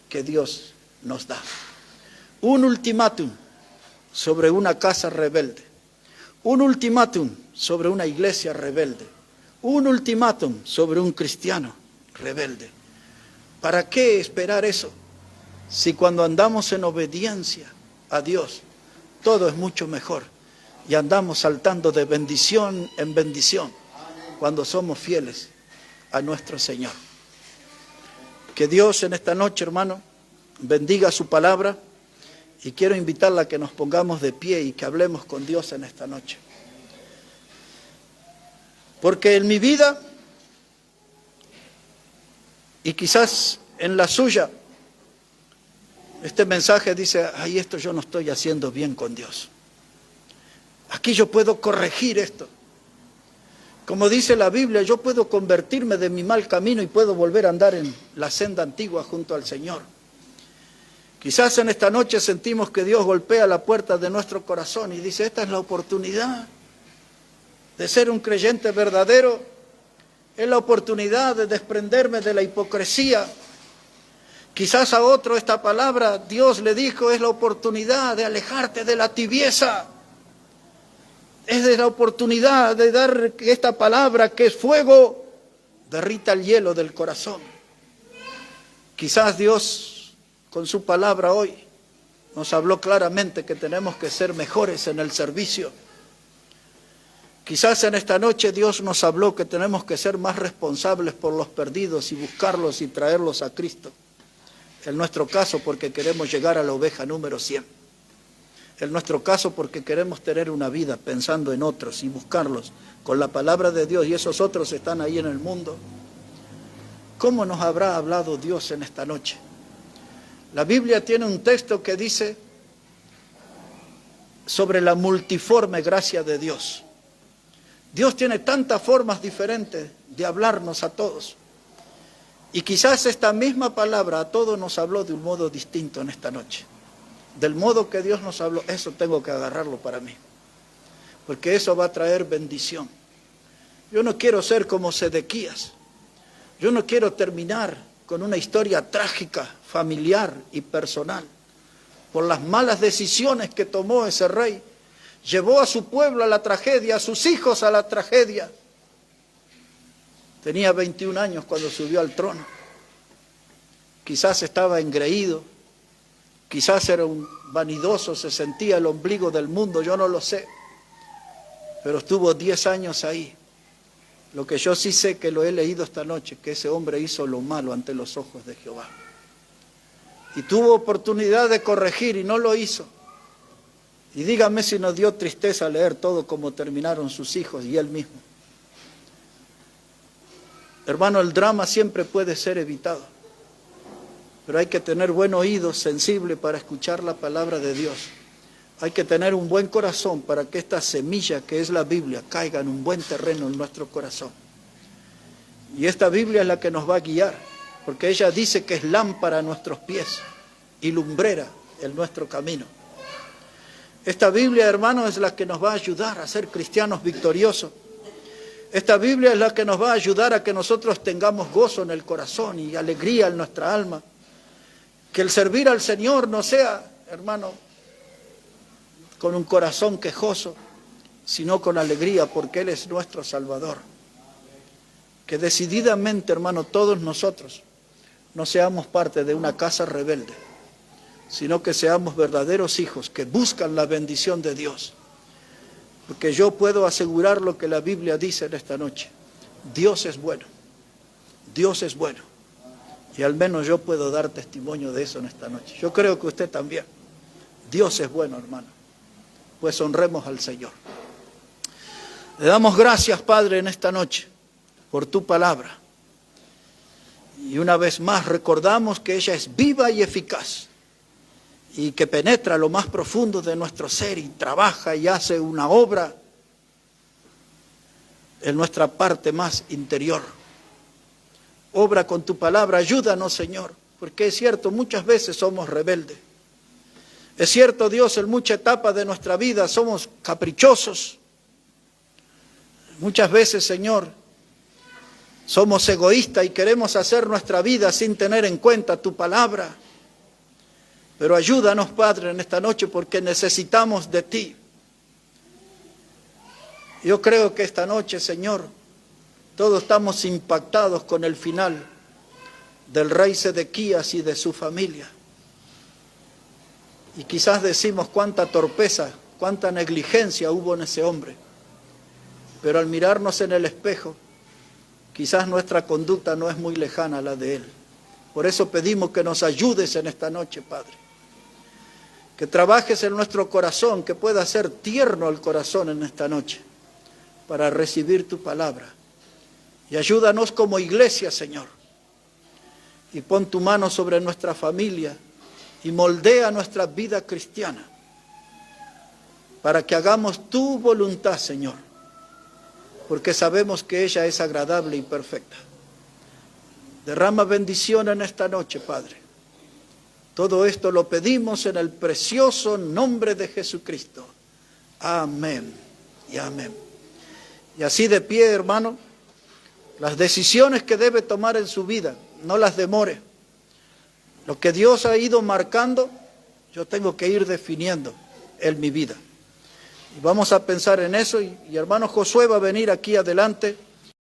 que Dios nos da. Un ultimátum sobre una casa rebelde, un ultimátum sobre una iglesia rebelde, un ultimátum sobre un cristiano rebelde. ¿Para qué esperar eso? Si cuando andamos en obediencia a Dios, todo es mucho mejor. y andamos saltando de bendición en bendición cuando somos fieles a nuestro Señor. Que Dios en esta noche, hermano, bendiga su palabra, y quiero invitarla a que nos pongamos de pie y que hablemos con Dios en esta noche. Porque en mi vida, y quizás en la suya, este mensaje dice, ay, esto yo no estoy haciendo bien con Dios. Aquí yo puedo corregir esto. Como dice la Biblia, yo puedo convertirme de mi mal camino y puedo volver a andar en la senda antigua junto al Señor. Quizás en esta noche sentimos que Dios golpea la puerta de nuestro corazón y dice, esta es la oportunidad de ser un creyente verdadero, es la oportunidad de desprenderme de la hipocresía. Quizás a otro esta palabra, Dios le dijo, es la oportunidad de alejarte de la tibieza. Es de la oportunidad de dar esta palabra que es fuego, derrita el hielo del corazón. Quizás Dios con su palabra hoy nos habló claramente que tenemos que ser mejores en el servicio. Quizás en esta noche Dios nos habló que tenemos que ser más responsables por los perdidos y buscarlos y traerlos a Cristo. En nuestro caso porque queremos llegar a la oveja número 100. En nuestro caso porque queremos tener una vida pensando en otros y buscarlos con la palabra de Dios, y esos otros están ahí en el mundo. ¿Cómo nos habrá hablado Dios en esta noche? La Biblia tiene un texto que dice sobre la multiforme gracia de Dios. Dios tiene tantas formas diferentes de hablarnos a todos. Y quizás esta misma palabra a todos nos habló de un modo distinto en esta noche. Del modo que Dios nos habló, eso tengo que agarrarlo para mí. Porque eso va a traer bendición. Yo no quiero ser como Sedequías. Yo no quiero terminar con una historia trágica, familiar y personal. Por las malas decisiones que tomó ese rey. Llevó a su pueblo a la tragedia, a sus hijos a la tragedia. Tenía 21 años cuando subió al trono. Quizás estaba engreído. Quizás era un vanidoso, se sentía el ombligo del mundo, yo no lo sé. Pero estuvo 10 años ahí. Lo que yo sí sé, que lo he leído esta noche, que ese hombre hizo lo malo ante los ojos de Jehová. Y tuvo oportunidad de corregir y no lo hizo. Y dígame si nos dio tristeza leer todo cómo terminaron sus hijos y él mismo. Hermano, el drama siempre puede ser evitado. Pero hay que tener buen oído sensible para escuchar la palabra de Dios. Hay que tener un buen corazón para que esta semilla que es la Biblia caiga en un buen terreno en nuestro corazón. Y esta Biblia es la que nos va a guiar, porque ella dice que es lámpara a nuestros pies y lumbrera en nuestro camino. Esta Biblia, hermano, es la que nos va a ayudar a ser cristianos victoriosos. Esta Biblia es la que nos va a ayudar a que nosotros tengamos gozo en el corazón y alegría en nuestra alma. Que el servir al Señor no sea, hermano, con un corazón quejoso, sino con alegría, porque Él es nuestro Salvador. Que decididamente, hermano, todos nosotros no seamos parte de una casa rebelde, sino que seamos verdaderos hijos que buscan la bendición de Dios. Porque yo puedo asegurar lo que la Biblia dice en esta noche. Dios es bueno. Dios es bueno. Y al menos yo puedo dar testimonio de eso en esta noche. Yo creo que usted también. Dios es bueno, hermano. Pues honremos al Señor. Le damos gracias, Padre, en esta noche por tu palabra. Y una vez más recordamos que ella es viva y eficaz. Y que penetra lo más profundo de nuestro ser y trabaja y hace una obra en nuestra parte más interior. Obra con tu palabra, ayúdanos, Señor, porque es cierto, muchas veces somos rebeldes. Es cierto, Dios, en muchas etapas de nuestra vida somos caprichosos. Muchas veces, Señor, somos egoístas y queremos hacer nuestra vida sin tener en cuenta tu palabra. Pero ayúdanos, Padre, en esta noche porque necesitamos de ti. Yo creo que esta noche, Señor, todos estamos impactados con el final del rey Sedequías y de su familia. Y quizás decimos cuánta torpeza cuánta negligencia hubo en ese hombre. Pero al mirarnos en el espejo, quizás nuestra conducta no es muy lejana a la de él. Por eso pedimos que nos ayudes en esta noche, Padre. Que trabajes en nuestro corazón, que pueda ser tierno el corazón en esta noche para recibir tu palabra. Y ayúdanos como iglesia, Señor. Y pon tu mano sobre nuestra familia y moldea nuestra vida cristiana para que hagamos tu voluntad, Señor, porque sabemos que ella es agradable y perfecta. Derrama bendición en esta noche, Padre. Todo esto lo pedimos en el precioso nombre de Jesucristo. Amén y amén. Y así de pie, hermano, las decisiones que debe tomar en su vida, no las demore. Lo que Dios ha ido marcando, yo tengo que ir definiendo en mi vida. Y vamos a pensar en eso y hermano Josué va a venir aquí adelante